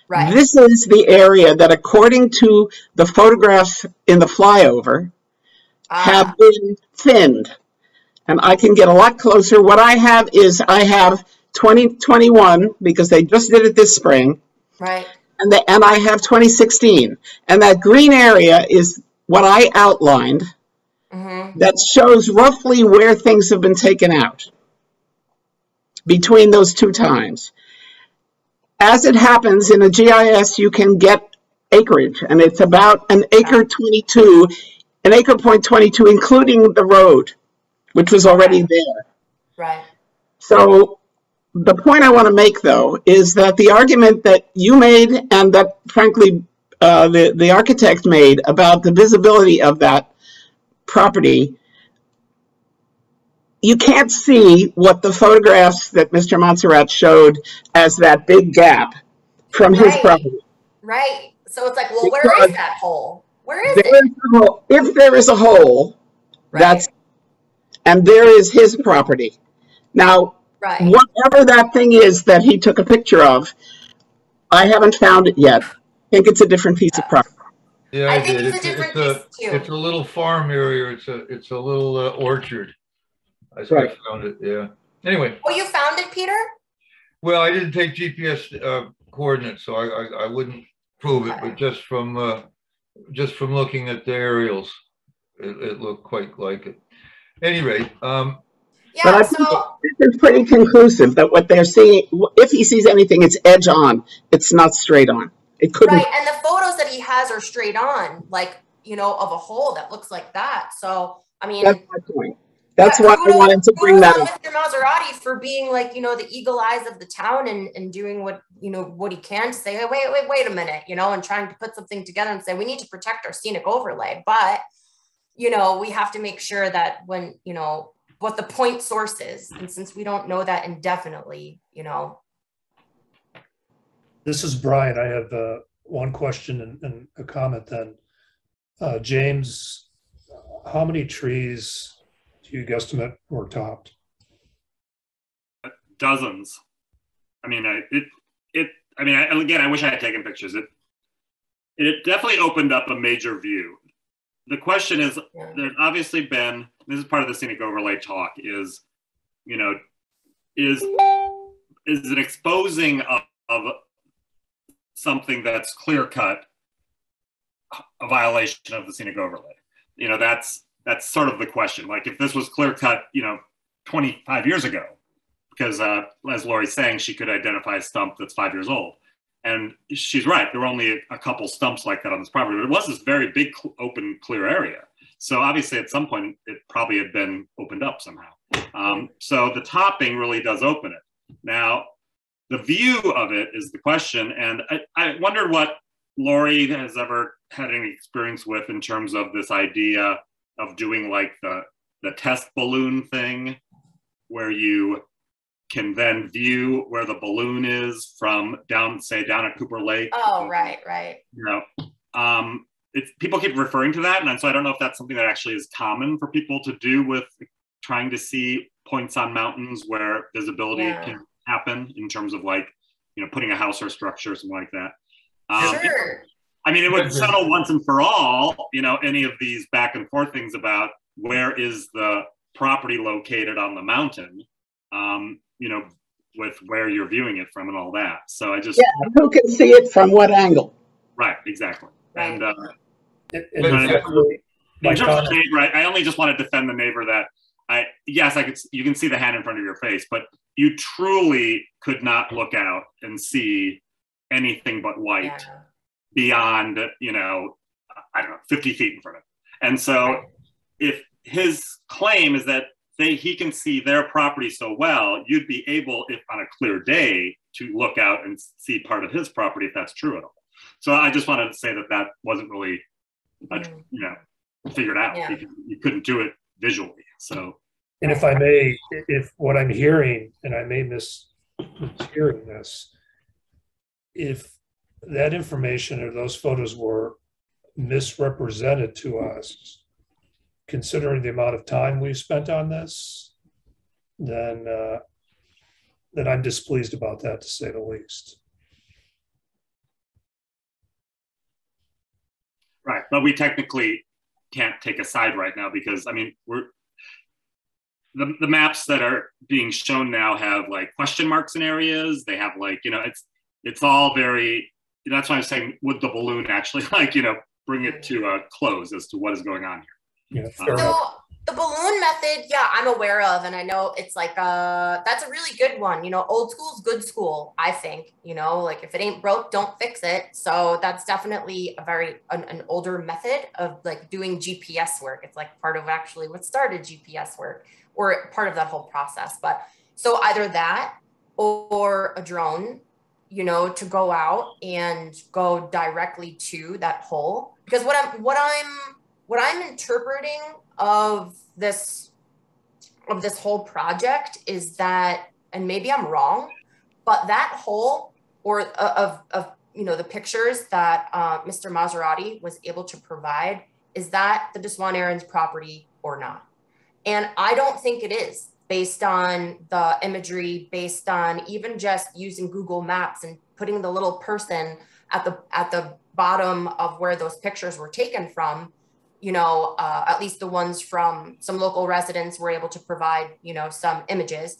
Right. This is the area that, according to the photographs in the flyover, have been thinned. And I can get a lot closer. What I have is I have 2021, because they just did it this spring. Right. And I have 2016. And that green area is what I outlined. That shows roughly where things have been taken out between those 2 times. As it happens in a GIS, you can get acreage, and it's about an acre 22, an acre point 22, including the road, which was already there. Right. So the point I want to make, though, is that the argument that you made and that, frankly, the architect made about the visibility of that property, you can't see what the photographs that Mr. Montserrat showed as that big gap from his property. Right. So it's like, well, where is that hole? Where is it? If there is a hole, that's, and there is his property. Now, whatever that thing is that he took a picture of, I haven't found it yet. I think it's a different piece of property. Yeah, I did. It's a little farm area. It's a little orchard. I found it. Yeah. Anyway. Oh, you found it, Peter? Well, I didn't take GPS coordinates, so I wouldn't prove it. But just from looking at the aerials, it looked quite like it. Any rate, but I think this is pretty conclusive that what they're seeing, if he sees anything, it's edge on. It's not straight on. It couldn't. Right, and the photos that he has are straight on, like, you know, of a hole that looks like that. So, I mean, that's my point. That's why I wanted to bring that up. Mr. Maserati for being like, you know, the eagle eyes of the town and doing what, you know, what he can to say, hey, wait a minute, you know, and trying to put something together and say, we need to protect our scenic overlay. But, you know, we have to make sure that when, you know, what the point source is. And since we don't know that indefinitely, you know. This is Brian. I have one question and a comment then. James, how many trees do you guesstimate were topped? Dozens. I mean, again, I wish I had taken pictures. It definitely opened up a major view. The question is, there's obviously been, this is part of the scenic overlay talk, is, you know, is an exposing of something that's clear cut a violation of the scenic overlay? You know, that's sort of the question. Like, if this was clear cut, you know, 25 years ago, because as Lori's saying, she could identify a stump that's 5 years old. And she's right, there were only a couple stumps like that on this property, but it was this very big open clear area. So obviously at some point it probably had been opened up somehow. So the topping really does open it. Now, the view of it is the question. And I wondered what Lori has ever had any experience with in terms of this idea of doing like the test balloon thing, where you can then view where the balloon is from down, say, down at Cooper Lake. Oh, right, right. You know, people keep referring to that, and so I don't know if that's something that actually is common for people to do with trying to see points on mountains where visibility can happen in terms of like, you know, putting a house or structure or something like that. Sure. I mean, it would settle once and for all, you know, any of these back and forth things about where is the property located on the mountain, you know, with where you're viewing it from and all that. So I just... Yeah, who can see it from what angle? Right, exactly. Right. And in terms of the neighbor, I only just want to defend the neighbor that yes, you can see the hand in front of your face, but you truly could not look out and see anything but white beyond, you know, I don't know, 50 feet in front of him. And so if his claim is that he can see their property so well, you'd be able, if on a clear day, to look out and see part of his property, if that's true at all. So I just wanted to say that that wasn't really, you know, figured out. You couldn't do it visually. So, and if I may, if what I'm hearing, and I may mishearing this, if that information or those photos were misrepresented to us, considering the amount of time we've spent on this, then I'm displeased about that, to say the least. Right, but we technically can't take a side right now because, I mean, the maps that are being shown now have like question marks in areas. They have like, you know, it's all very, that's why I'm saying, would the balloon actually like, you know, bring it to a close as to what is going on here? Yeah, so the balloon method, yeah, I'm aware of, and I know it's like that's a really good one. You know, old school's good school, I think. You know, like if it ain't broke, don't fix it. So that's definitely a very an older method of like doing GPS work. It's like part of actually what started GPS work, or part of that whole process. But so either that or a drone, you know, to go out and go directly to that hole. Because what I'm interpreting of this whole project is that, and maybe I'm wrong, but that hole, or of you know, the pictures that Mr. Maserati was able to provide, is that the Deswan Aaron's property or not? And I don't think it is, based on the imagery, based on even just using Google Maps and putting the little person at the bottom of where those pictures were taken from. You know, at least the ones from some local residents were able to provide, you know, some images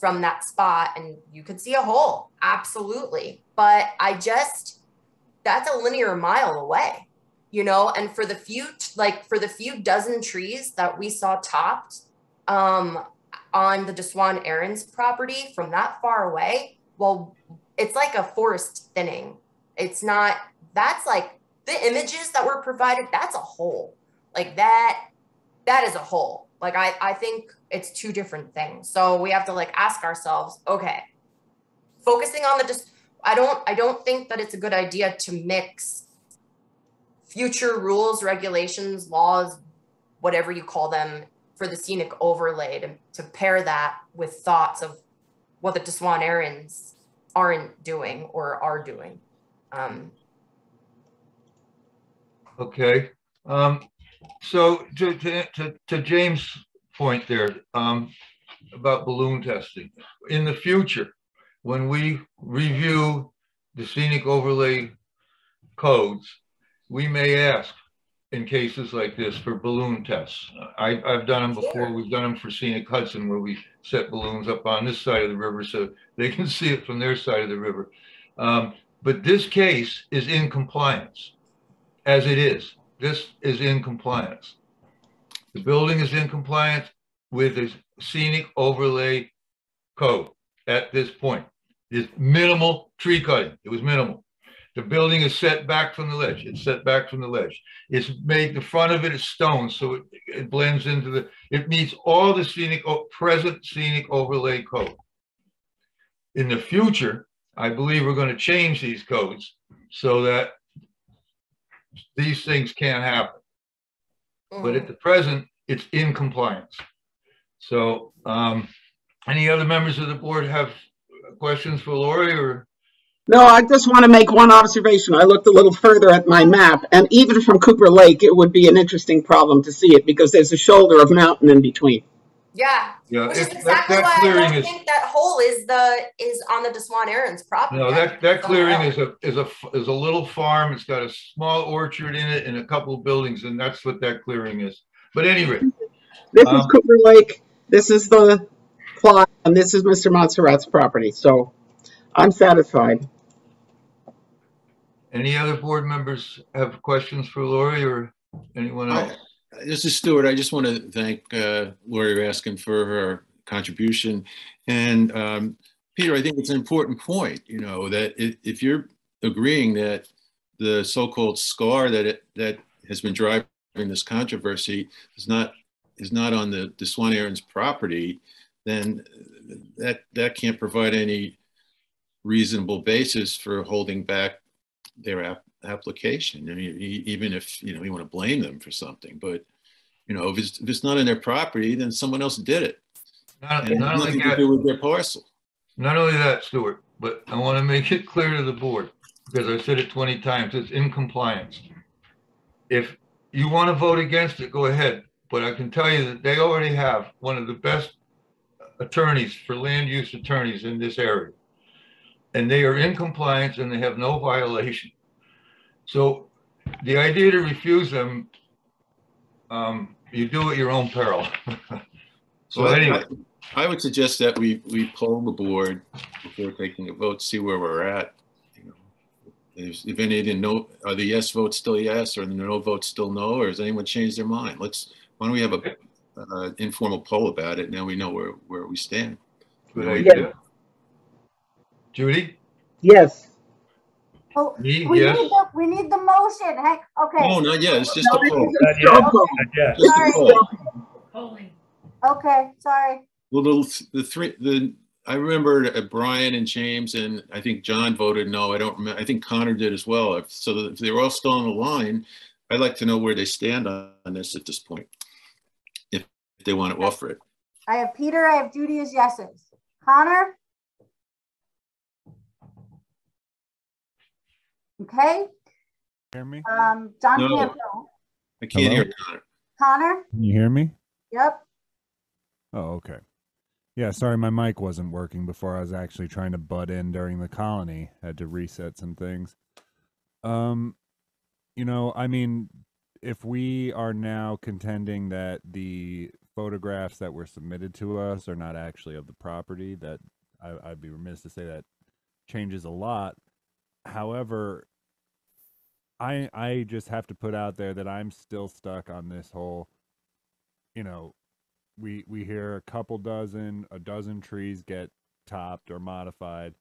from that spot, and you could see a hole, absolutely. But that's a linear mile away, you know, and for the few dozen trees that we saw topped on the Deswan Aaron's property from that far away, well, it's like a forest thinning. It's not, that's like, the images that were provided, that's a hole. Like that is a hole. Like I think it's two different things. So we have to like ask ourselves, okay, focusing on I don't think that it's a good idea to mix future rules, regulations, laws, whatever you call them, for the scenic overlay, to pair that with thoughts of what the Deswan Aarons aren't doing or are doing. Okay. So to James' point there about balloon testing, in the future, when we review the scenic overlay codes, we may ask in cases like this for balloon tests. I've done them before. We've done them for scenic Hudson, where we set balloons up on this side of the river so they can see it from their side of the river. But this case is in compliance. As it is, this is in compliance. The building is in compliance with the scenic overlay code at this point. It's minimal tree cutting. It was minimal. The building is set back from the ledge. It's set back from the ledge. It's made, the front of it is stone, so it blends into it meets all the present scenic overlay code. In the future, I believe we're going to change these codes so that these things can't happen. but at the present, it's in compliance. So any other members of the board have questions for Lori or? No, I just want to make one observation. I looked a little further at my map, and even from Cooper Lake, it would be an interesting problem to see it because there's a shoulder of mountain in between. Yeah, yeah, which is exactly why I don't think that hole is on the DeSwan Aaron's property. No, that clearing is a little farm. It's got a small orchard in it and a couple of buildings, and that's what that clearing is. But anyway, this is Cooper Lake. This is the plot, and this is Mr. Montserrat's property. So I'm satisfied. Any other board members have questions for Lori or anyone else? This is Stuart. I just want to thank Lori Raskin for her contribution. And Peter, I think it's an important point, you know, that if you're agreeing that the so-called scar that has been driving this controversy is not on the DeSwan Aaron's property, then that can't provide any reasonable basis for holding back their application. I mean, even if, you know, you want to blame them for something, but, you know, if it's not on their property, then someone else did it. Nothing to do with their parcel. Not only that, Stuart, but I want to make it clear to the board, because I said it 20 times, it's in compliance. If you want to vote against it, go ahead. But I can tell you that they already have one of the best attorneys for land use attorneys in this area. And they are in compliance and they have no violation. So the idea to refuse them, you do at your own peril. So well, anyway. I would suggest that we poll the board before taking a vote, see where we're at. You know, if any didn't know, are the yes votes still yes, or the no votes still no, or has anyone changed their mind? Why don't we have a informal poll about it? Now we know where we stand. Good idea. Judy? Yes. Oh, Me, we yes. need the motion. Heck, okay. No, not yet. It's just a poll. Polling. Okay, sorry. Well, I remember Brian and James and I think John voted no. I don't remember. I think Connor did as well. So if they were all still on the line, I'd like to know where they stand on this at this point, if they want to offer it. I have Peter, I have Judy as yeses. Connor? Okay. Hear me? John No, Campbell. I can't hear Connor. Connor? Can you hear me? Yep. Oh, okay. Yeah, sorry, my mic wasn't working before. I was actually trying to butt in during the colony. Had to reset some things. You know, I mean, if we are now contending that the photographs that were submitted to us are not actually of the property, that I'd be remiss to say that changes a lot. However, I just have to put out there that I'm still stuck on this whole, you know, we hear a dozen trees get topped or modified,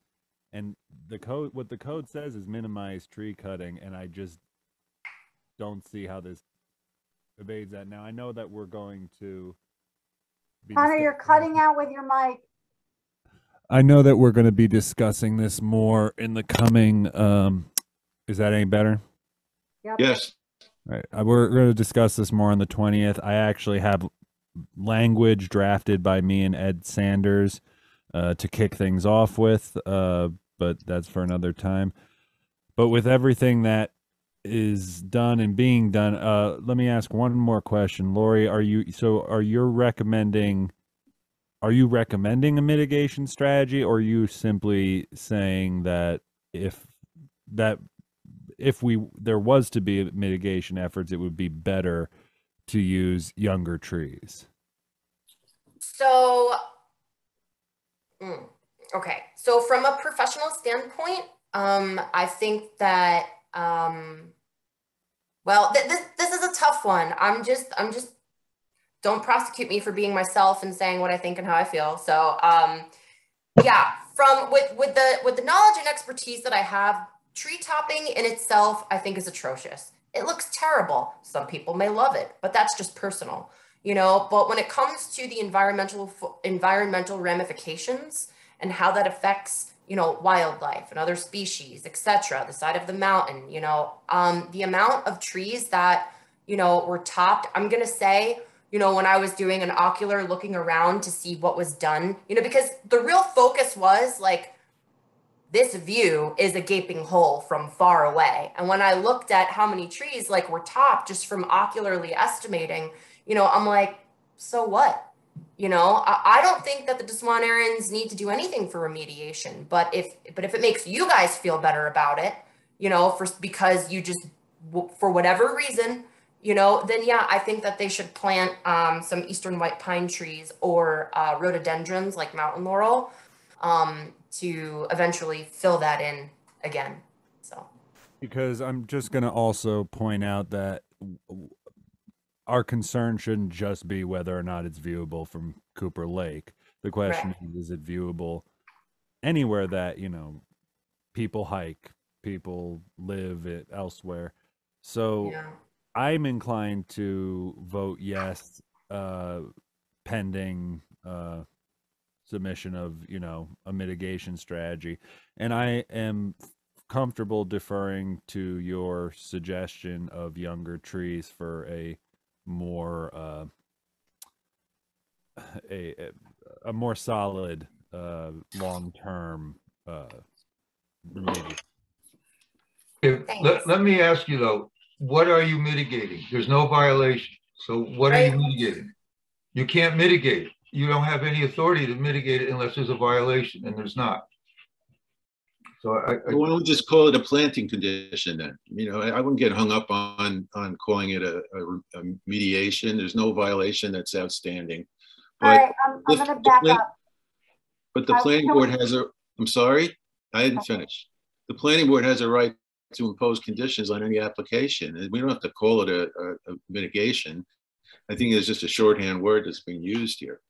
and what the code says is minimize tree cutting, and I just don't see how this evades that. Now I know that we're going to be Connor, you're cutting out with your mic. I know that we're going to be discussing this more in the coming. Is that any better? Yep. Yes. Right. We're going to discuss this more on the 20th. I actually have language drafted by me and Ed Sanders to kick things off with, but that's for another time. But with everything that is done and being done, let me ask one more question. Lori, are you recommending a mitigation strategy, or are you simply saying that if there was to be mitigation efforts, it would be better to use younger trees? So, okay. So from a professional standpoint, I think that, well, this is a tough one. I'm just, don't prosecute me for being myself and saying what I think and how I feel. So, yeah, with the knowledge and expertise that I have, tree topping in itself, I think is atrocious. It looks terrible. Some people may love it, but that's just personal, you know. But when it comes to the environmental ramifications and how that affects, you know, wildlife and other species, etc., the side of the mountain, you know, the amount of trees that were topped. I'm going to say, when I was doing an ocular looking around to see what was done, because the real focus was like, this view is a gaping hole from far away. And when I looked at how many trees like were topped just from ocularly estimating, I'm like, so what? I don't think that the Des Moines Ariens need to do anything for remediation, but if it makes you guys feel better about it, because you just, for whatever reason, then yeah, I think that they should plant some eastern white pine trees or rhododendrons like mountain laurel to eventually fill that in again. So, because I'm just going to also point out that our concern shouldn't just be whether or not it's viewable from Cooper Lake. The question is it viewable anywhere that, people hike, people live it elsewhere. So I'm inclined to vote yes, pending submission of, a mitigation strategy. And I am comfortable deferring to your suggestion of younger trees for a more a more solid long-term remediation. Let me ask you though, what are you mitigating? There's no violation. So what are you mitigating? You can't mitigate it. You don't have any authority to mitigate it unless there's a violation, and there's not. So why don't we just call it a planting condition then? I wouldn't get hung up on calling it a mediation. There's no violation that's outstanding. But all right, I'm going to back up. But the planning board has a, I'm sorry, I didn't finish. The planning board has a right to impose conditions on any application, and we don't have to call it a mitigation. I think it's just a shorthand word that's being used here.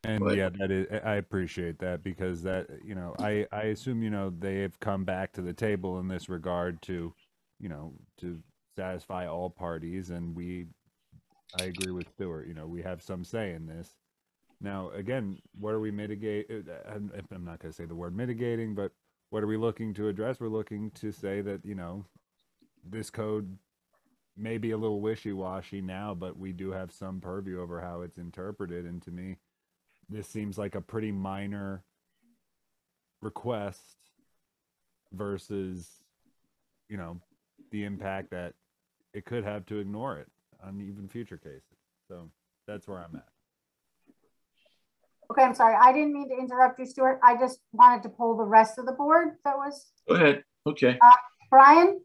And yeah, that is, I appreciate that, because that, I assume, they have come back to the table in this regard to, to satisfy all parties. And I agree with Stuart, we have some say in this. Now, again, what are we mitigating? I'm not going to say the word mitigating, but what are we looking to address? We're looking to say that, this code may be a little wishy-washy now, but we do have some purview over how it's interpreted. And to me, this seems like a pretty minor request versus, the impact that it could have to ignore it on even future cases. So that's where I'm at. Okay, I'm sorry. I didn't mean to interrupt you, Stuart. I just wanted to pull the rest of the board. That was. Go ahead. Okay. Brian?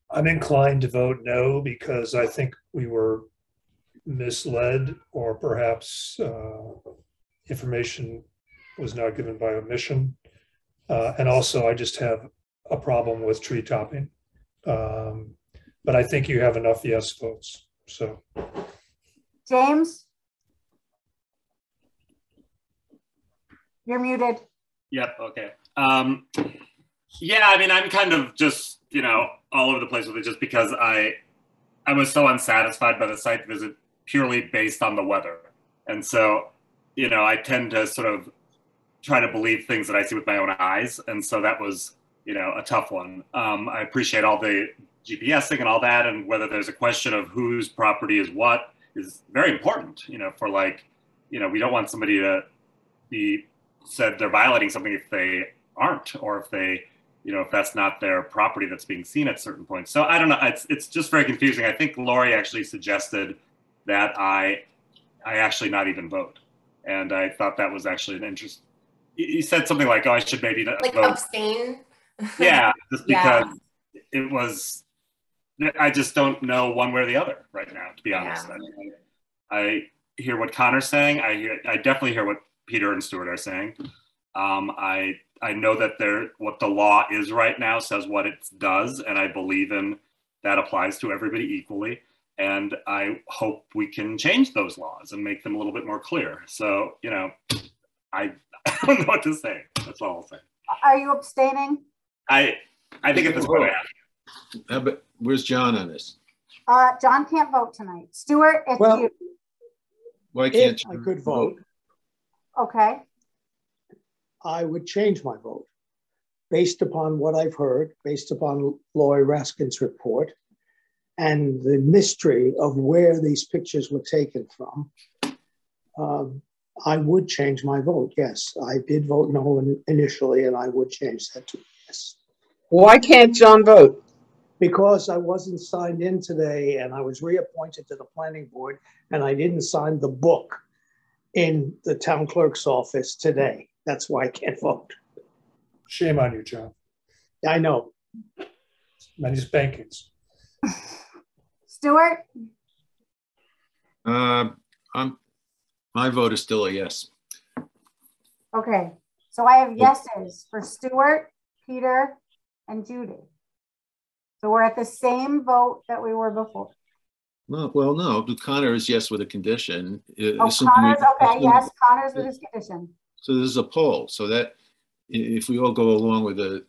I'm inclined to vote no, because I think we were misled, or perhaps information was not given by omission. And also, I just have a problem with tree topping. But I think you have enough yes votes. So, James? You're muted. Yep. Okay. Yeah, I mean, I'm kind of just, all over the place with it, just because I was so unsatisfied by the site visit purely based on the weather. And so, I tend to sort of try to believe things that I see with my own eyes. And so that was, a tough one. I appreciate all the GPSing and all that, and whether there's a question of whose property is what is very important, for we don't want somebody to be said they're violating something if they aren't, or if they, if that's not their property that's being seen at certain points. So I don't know, it's just very confusing. I think Lori actually suggested that I actually not even vote. And I thought that was actually an interest. You said something like, oh, I should maybe not vote. Abstain? Yeah, just because it was, I just don't know one way or the other right now, to be honest. I hear what Connor's saying. I definitely hear what Peter and Stuart are saying. I know that what the law is right now says what it does, and I believe in that applies to everybody equally. And I hope we can change those laws and make them a little bit more clear. So, I don't know what to say. That's all I'll say. Are you abstaining? I think at this point I am. But where's John on this? John can't vote tonight. Stuart, it's you. Why can't I could vote? Okay. I would change my vote based upon what I've heard, based upon Lori Raskin's report, and the mystery of where these pictures were taken from, I would change my vote. Yes, I did vote no initially, and I would change that to yes. Why can't John vote? Because I wasn't signed in today, and I was reappointed to the planning board, and I didn't sign the book in the town clerk's office today. That's why I can't vote. Shame on you, John. I know. Many spankings. Stuart? My vote is still a yes. Okay, so I have yeses for Stuart, Peter, and Judy. So we're at the same vote that we were before. Well, no, Connor is yes with a condition. Oh, Connor's, okay, yes, Connor's with his condition. So this is a poll. So that if we all go along with a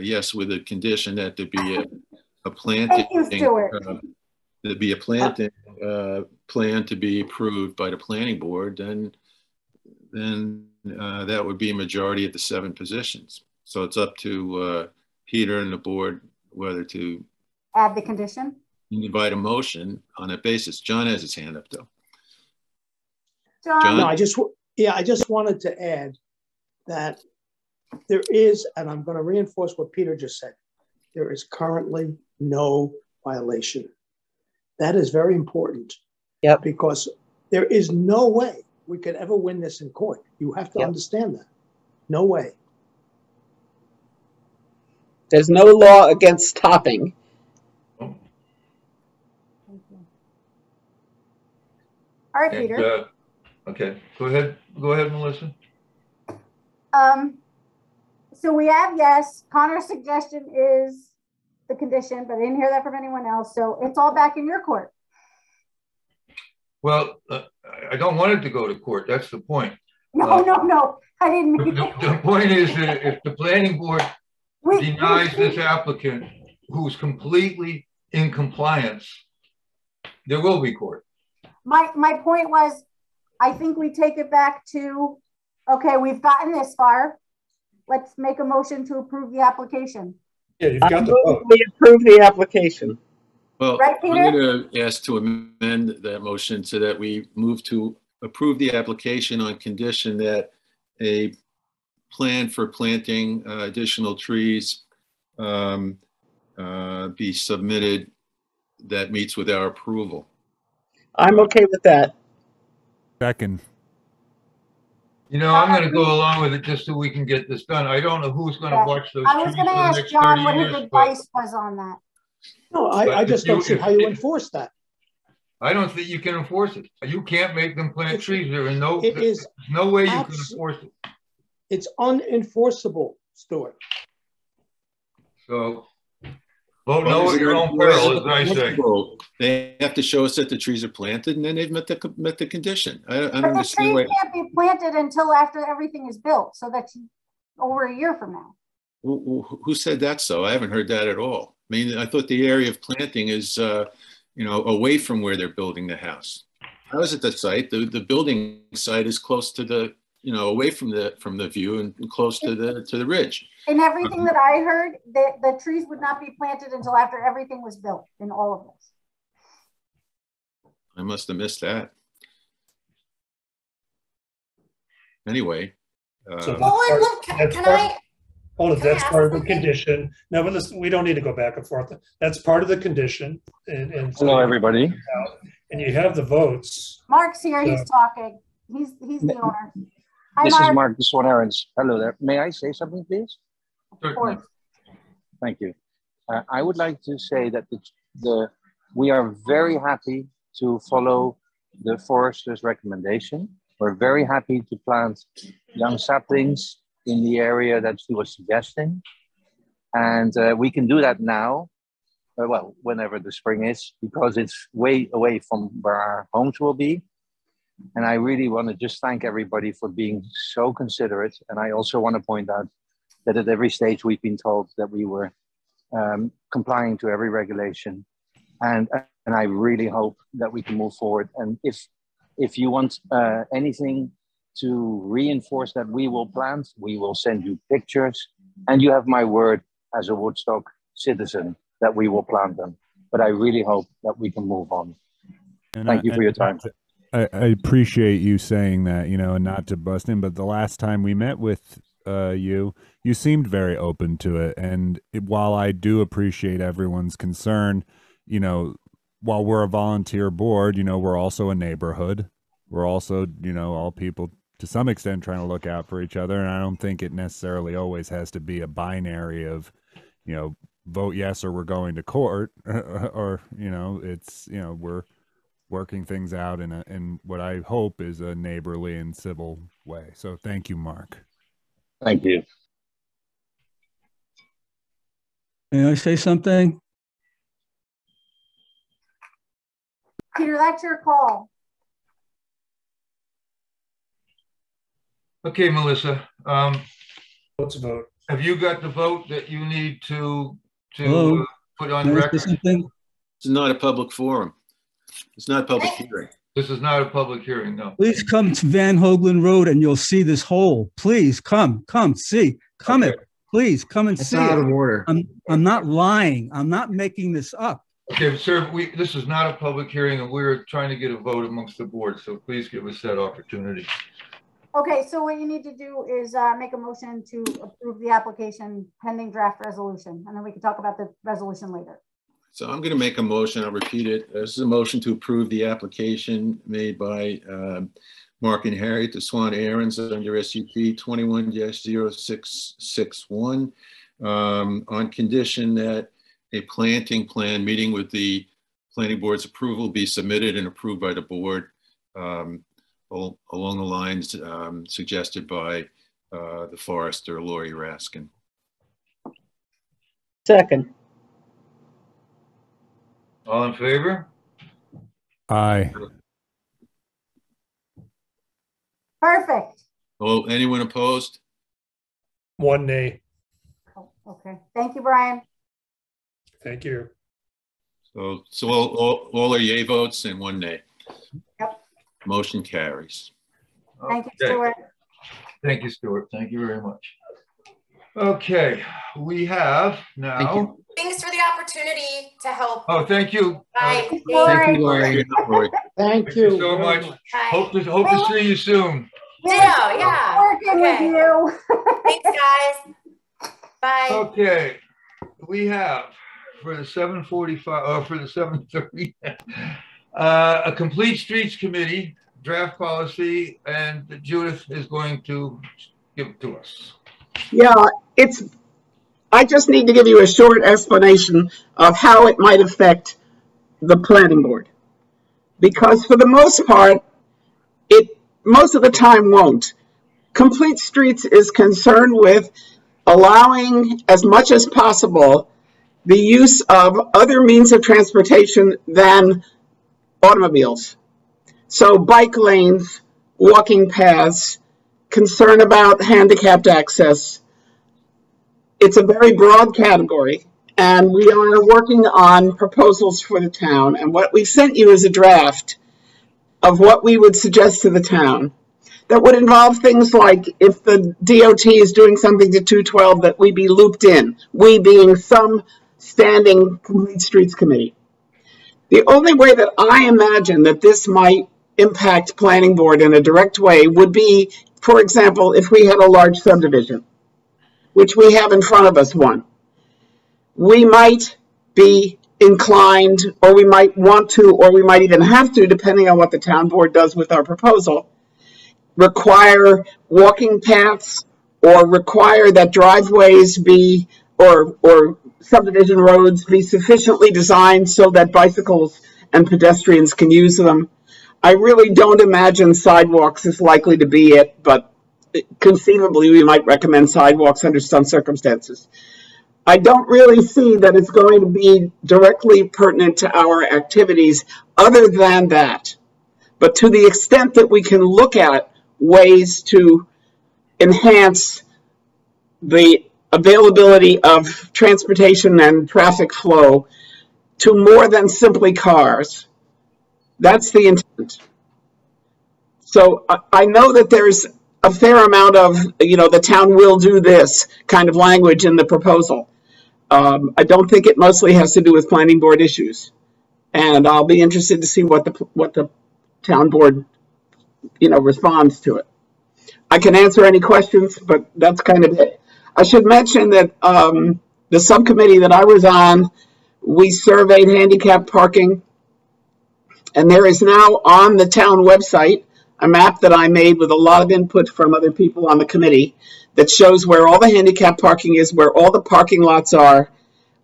yes with a condition that there be a planting, Thank you, Stuart. there'd be a planting plan to be approved by the planning board, then that would be a majority of the 7 positions. So it's up to Peter and the board whether to add the condition. Invite a motion on that basis. John has his hand up though. John? No, I just wanted to add that there is, and I'm going to reinforce what Peter just said, there is currently no violation. That is very important. Yep. Because there is no way we could ever win this in court. You have to understand that. No way. There's no law against stopping. All right, Peter. Okay, go ahead, Melissa. So we have yes. Connor's suggestion is the condition, but I didn't hear that from anyone else. So it's all back in your court. Well, I don't want it to go to court. That's the point. No. I didn't mean the point is that if the planning board denies this applicant who's completely in compliance, there will be court. My point was, I think we take it back to, okay, we've gotten this far. Let's make a motion to approve the approve Yeah, you've got the vote. We approve the application. Well, right, Peter? I'm going to ask to amend that motion so that we move to approve the application on condition that a plan for planting additional trees be submitted that meets with our approval. I'm okay with that. Second. You know, I'm going to go along with it just so we can get this done. I don't know who's going to watch those I was trees going to for the ask next John 30 what years, his advice was on that. No, I just don't see how you enforce that. I don't think you can enforce it. You can't make them plant trees. There is no way you can enforce it. It's unenforceable, Stuart. So, vote no at your own peril, as I say. They have to show us that the trees are planted, and then they've met the condition. I don't But the understand trees why. can't be planted until after everything is built. So that's over a year from now. Who said that? So I haven't heard that at all. I mean, I thought the area of planting is, away from where they're building the house. I was at the site. The building site is close to the, away from the view and close to the ridge. And everything that I heard, the trees would not be planted until after everything was built in all of this. I must have missed that. Anyway. So that's part of the condition. No, but listen, we don't need to go back and forth. That's part of the condition. And hello, everybody. And you have the votes. Mark's here. He's talking. He's the owner. Hi, This Mark. is Mark, the Swan Errands. Hello there. May I say something, please? Of course. Thank you. I would like to say that we are very happy to follow the forester's recommendation. We're very happy to plant young saplings in the area that she was suggesting. And we can do that now, whenever the spring is, because it's way away from where our homes will be. And I really want to just thank everybody for being so considerate. And I also want to point out that at every stage we've been told that we were complying to every regulation. And I really hope that we can move forward. And if you want anything to reinforce that we will plant, we will send you pictures. And you have my word as a Woodstock citizen that we will plant them. but I really hope that we can move on. And Thank you for your time. I appreciate you saying that, you know, and not to bust in, but the last time we met with you seemed very open to it. And while I do appreciate everyone's concern, you know, while we're a volunteer board, you know, we're also a neighborhood. We're also, you know, all people to some extent trying to look out for each other. And I don't think it necessarily always has to be a binary of, you know, vote yes or we're going to court or, you know, it's, you know, we're working things out in what I hope is a neighborly and civil way. So thank you, Mark. Thank you. May I say something? Peter, that's your call. Okay, Melissa. Let's vote. Have you got the vote that you need to put on May I say record? something? It's not a public forum. It's not a public hearing. This is not a public hearing, no. Please come to Van Hoagland Road and you'll see this hole. Please come see. Okay. Please come and That's see out it. of order. I'm not lying. I'm not making this up. Okay, sir, this is not a public hearing and we're trying to get a vote amongst the board, so please give us that opportunity. Okay, so what you need to do is make a motion to approve the application pending draft resolution, and then we can talk about the resolution later. So I'm going to make a motion. I'll repeat it. This is a motion to approve the application made by Mark and Harriet to Swan Aarons under SUP 21-0661 on condition that a planting plan meeting with the planning board's approval be submitted and approved by the board along the lines suggested by the forester, Lori Raskin. Second. All in favor? Aye. Perfect. Oh, anyone opposed? One nay. Oh, okay. Thank you, Brian. Thank you. So all are yay votes and one nay. Yep. Motion carries. Thank you, Okay. Stuart. Thank you, Stuart. Thank you very much. Okay, we have now. Thanks for the opportunity to help. Oh, thank you. Bye. Thank you, Lori. Lori. Thank you you so very much. Bye. Hope to see you soon. Yeah. Working with you. Thanks, guys. Bye. Okay, we have for the 7:45 for the 7:30 a complete streets committee draft policy, and Judith is going to give it to us. Yeah, I just need to give you a short explanation of how it might affect the planning board. Because for the most part, it most of the time won't. Complete Streets is concerned with allowing as much as possible the use of other means of transportation than automobiles. So bike lanes, walking paths, concern about handicapped access. It's a very broad category, and we are working on proposals for the town. And what we sent you is a draft of what we would suggest to the town that would involve things like if the DOT is doing something to 212, that we be looped in, we being some standing Complete Streets committee. The only way that I imagine that this might impact planning board in a direct way would be, for example, if we had a large subdivision, which we have in front of us one. We might be inclined, or we might want to, or we might even have to, depending on what the town board does with our proposal, require walking paths or require that driveways be, or subdivision roads be sufficiently designed so that bicycles and pedestrians can use them. I really don't imagine sidewalks is likely to be it, but conceivably we might recommend sidewalks under some circumstances. I don't really see that it's going to be directly pertinent to our activities other than that. But to the extent that we can look at ways to enhance the availability of transportation and traffic flow to more than simply cars, that's the intent. So I know that there's a fair amount of, the town will do this kind of language in the proposal. I don't think it mostly has to do with planning board issues. And I'll be interested to see what the town board, responds to it. I can answer any questions, but that's kind of it. I should mention that the subcommittee that I was on, we surveyed handicapped parking, and there is now on the town website a map that I made with a lot of input from other people on the committee that shows where all the handicapped parking is, where all the parking lots are,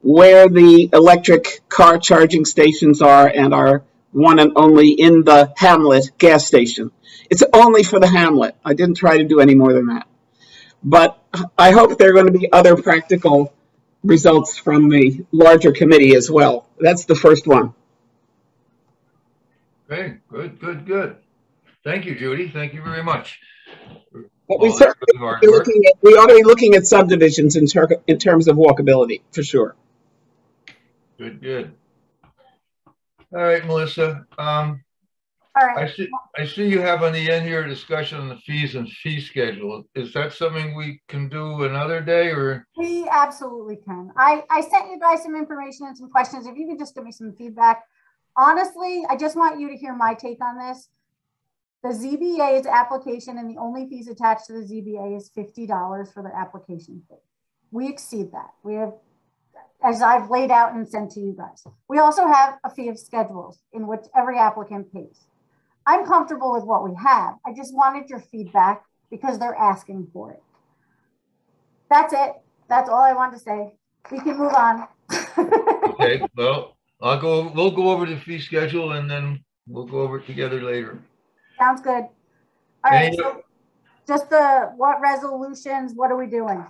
where the electric car charging stations are, and our one and only in the Hamlet gas station. It's only for the Hamlet. I didn't try to do any more than that. But I hope there are going to be other practical results from the larger committee as well. That's the first one. Okay, good. Thank you, Judy. Thank you very much. But we ought to be looking at subdivisions in terms of walkability, for sure. Good. All right, Melissa. All right. I see you have on the end here a discussion on the fees and fee schedule. Is that something we can do another day, or? We absolutely can. I sent you guys some information and some questions. If you could just give me some feedback. Honestly, I just want you to hear my take on this. The ZBA's application and the only fees attached to the ZBA is $50 for the application fee. We exceed that. We have, as I've laid out and sent to you guys. We also have a fee of schedules in which every applicant pays. I'm comfortable with what we have. I just wanted your feedback because they're asking for it. That's it. That's all I wanted to say. We can move on. Okay, well, we'll go over the fee schedule and then we'll go over it together later. Sounds good. All right, so just what resolutions, what are we doing?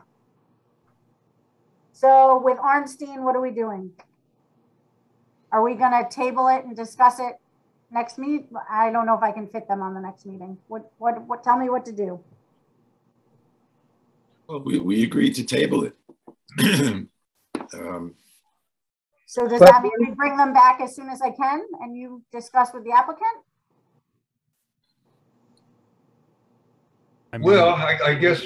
So with Arnstein, what are we doing? Are we gonna table it and discuss it next meet? I don't know if I can fit them on the next meeting. What, tell me what to do. Well, we agreed to table it. So does that mean we bring them back as soon as I can and you discuss with the applicant? Well, I guess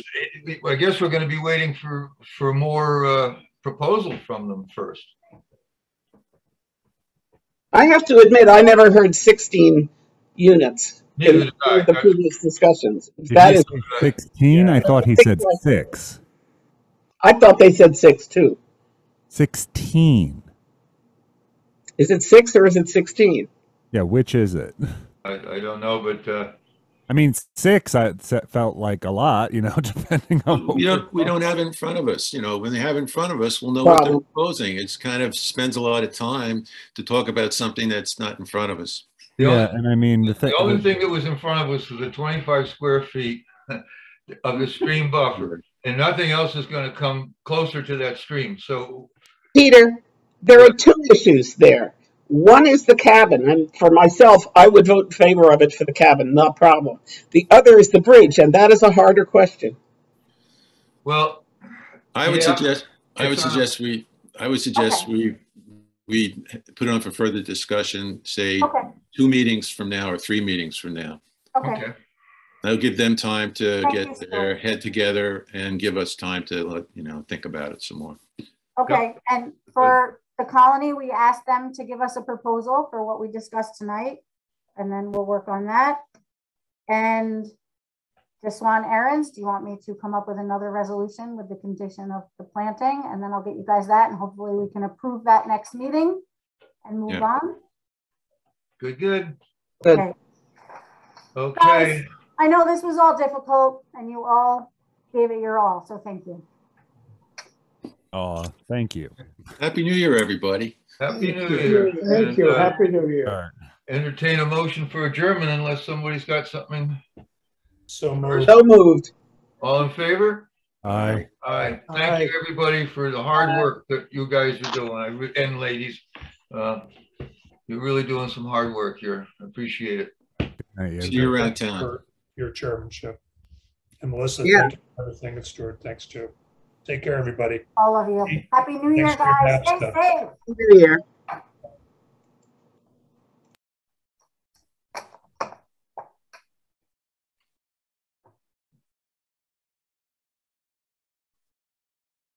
we're going to be waiting for more proposal from them first. I have to admit, I never heard 16 units in the previous discussions. That is 16. I thought he said 6. I thought they said 6 too. 16. Is it 6 or is it 16? Yeah, which is it? I don't know, but I mean, 6 felt like a lot, depending on what we don't have it in front of us. When they have it in front of us, we'll know what they're proposing. It's kind of spends a lot of time to talk about something that's not in front of us. And I mean, the only thing that was in front of us was the 25 square feet of the stream buffer, and nothing else is going to come closer to that stream. So, Peter, there are 2 issues there. One is the cabin, and for myself, I would vote in favor of it for the cabin, no problem. The other is the bridge, and that is a harder question. Well, I would suggest we put it on for further discussion, say 2 meetings from now or 3 meetings from now. Okay. That'll give them time to get their head together and give us time to think about it some more. Okay, and for the colony, we asked them to give us a proposal for what we discussed tonight, and then we'll work on that. And just Swan Errands, do you want me to come up with another resolution with the condition of the planting? And then I'll get you guys that, and hopefully we can approve that next meeting and move on. Good. Okay. Okay. Guys, I know this was all difficult, and you all gave it your all, so thank you. Oh, thank you. Happy New Year, everybody. Happy New Year. Thank you. Happy New Year. Entertain a motion for adjournment unless somebody's got something. So moved. So moved. All in favor? Aye. Aye. Thank you, everybody, for the hard work that you guys are doing. And ladies, you're really doing some hard work here. I appreciate it. See you around town. For your chairmanship. And Melissa, thank you for everything. And Stuart, thanks too. Take care, everybody. All of you. Happy New Year, guys. Stay safe. New Year.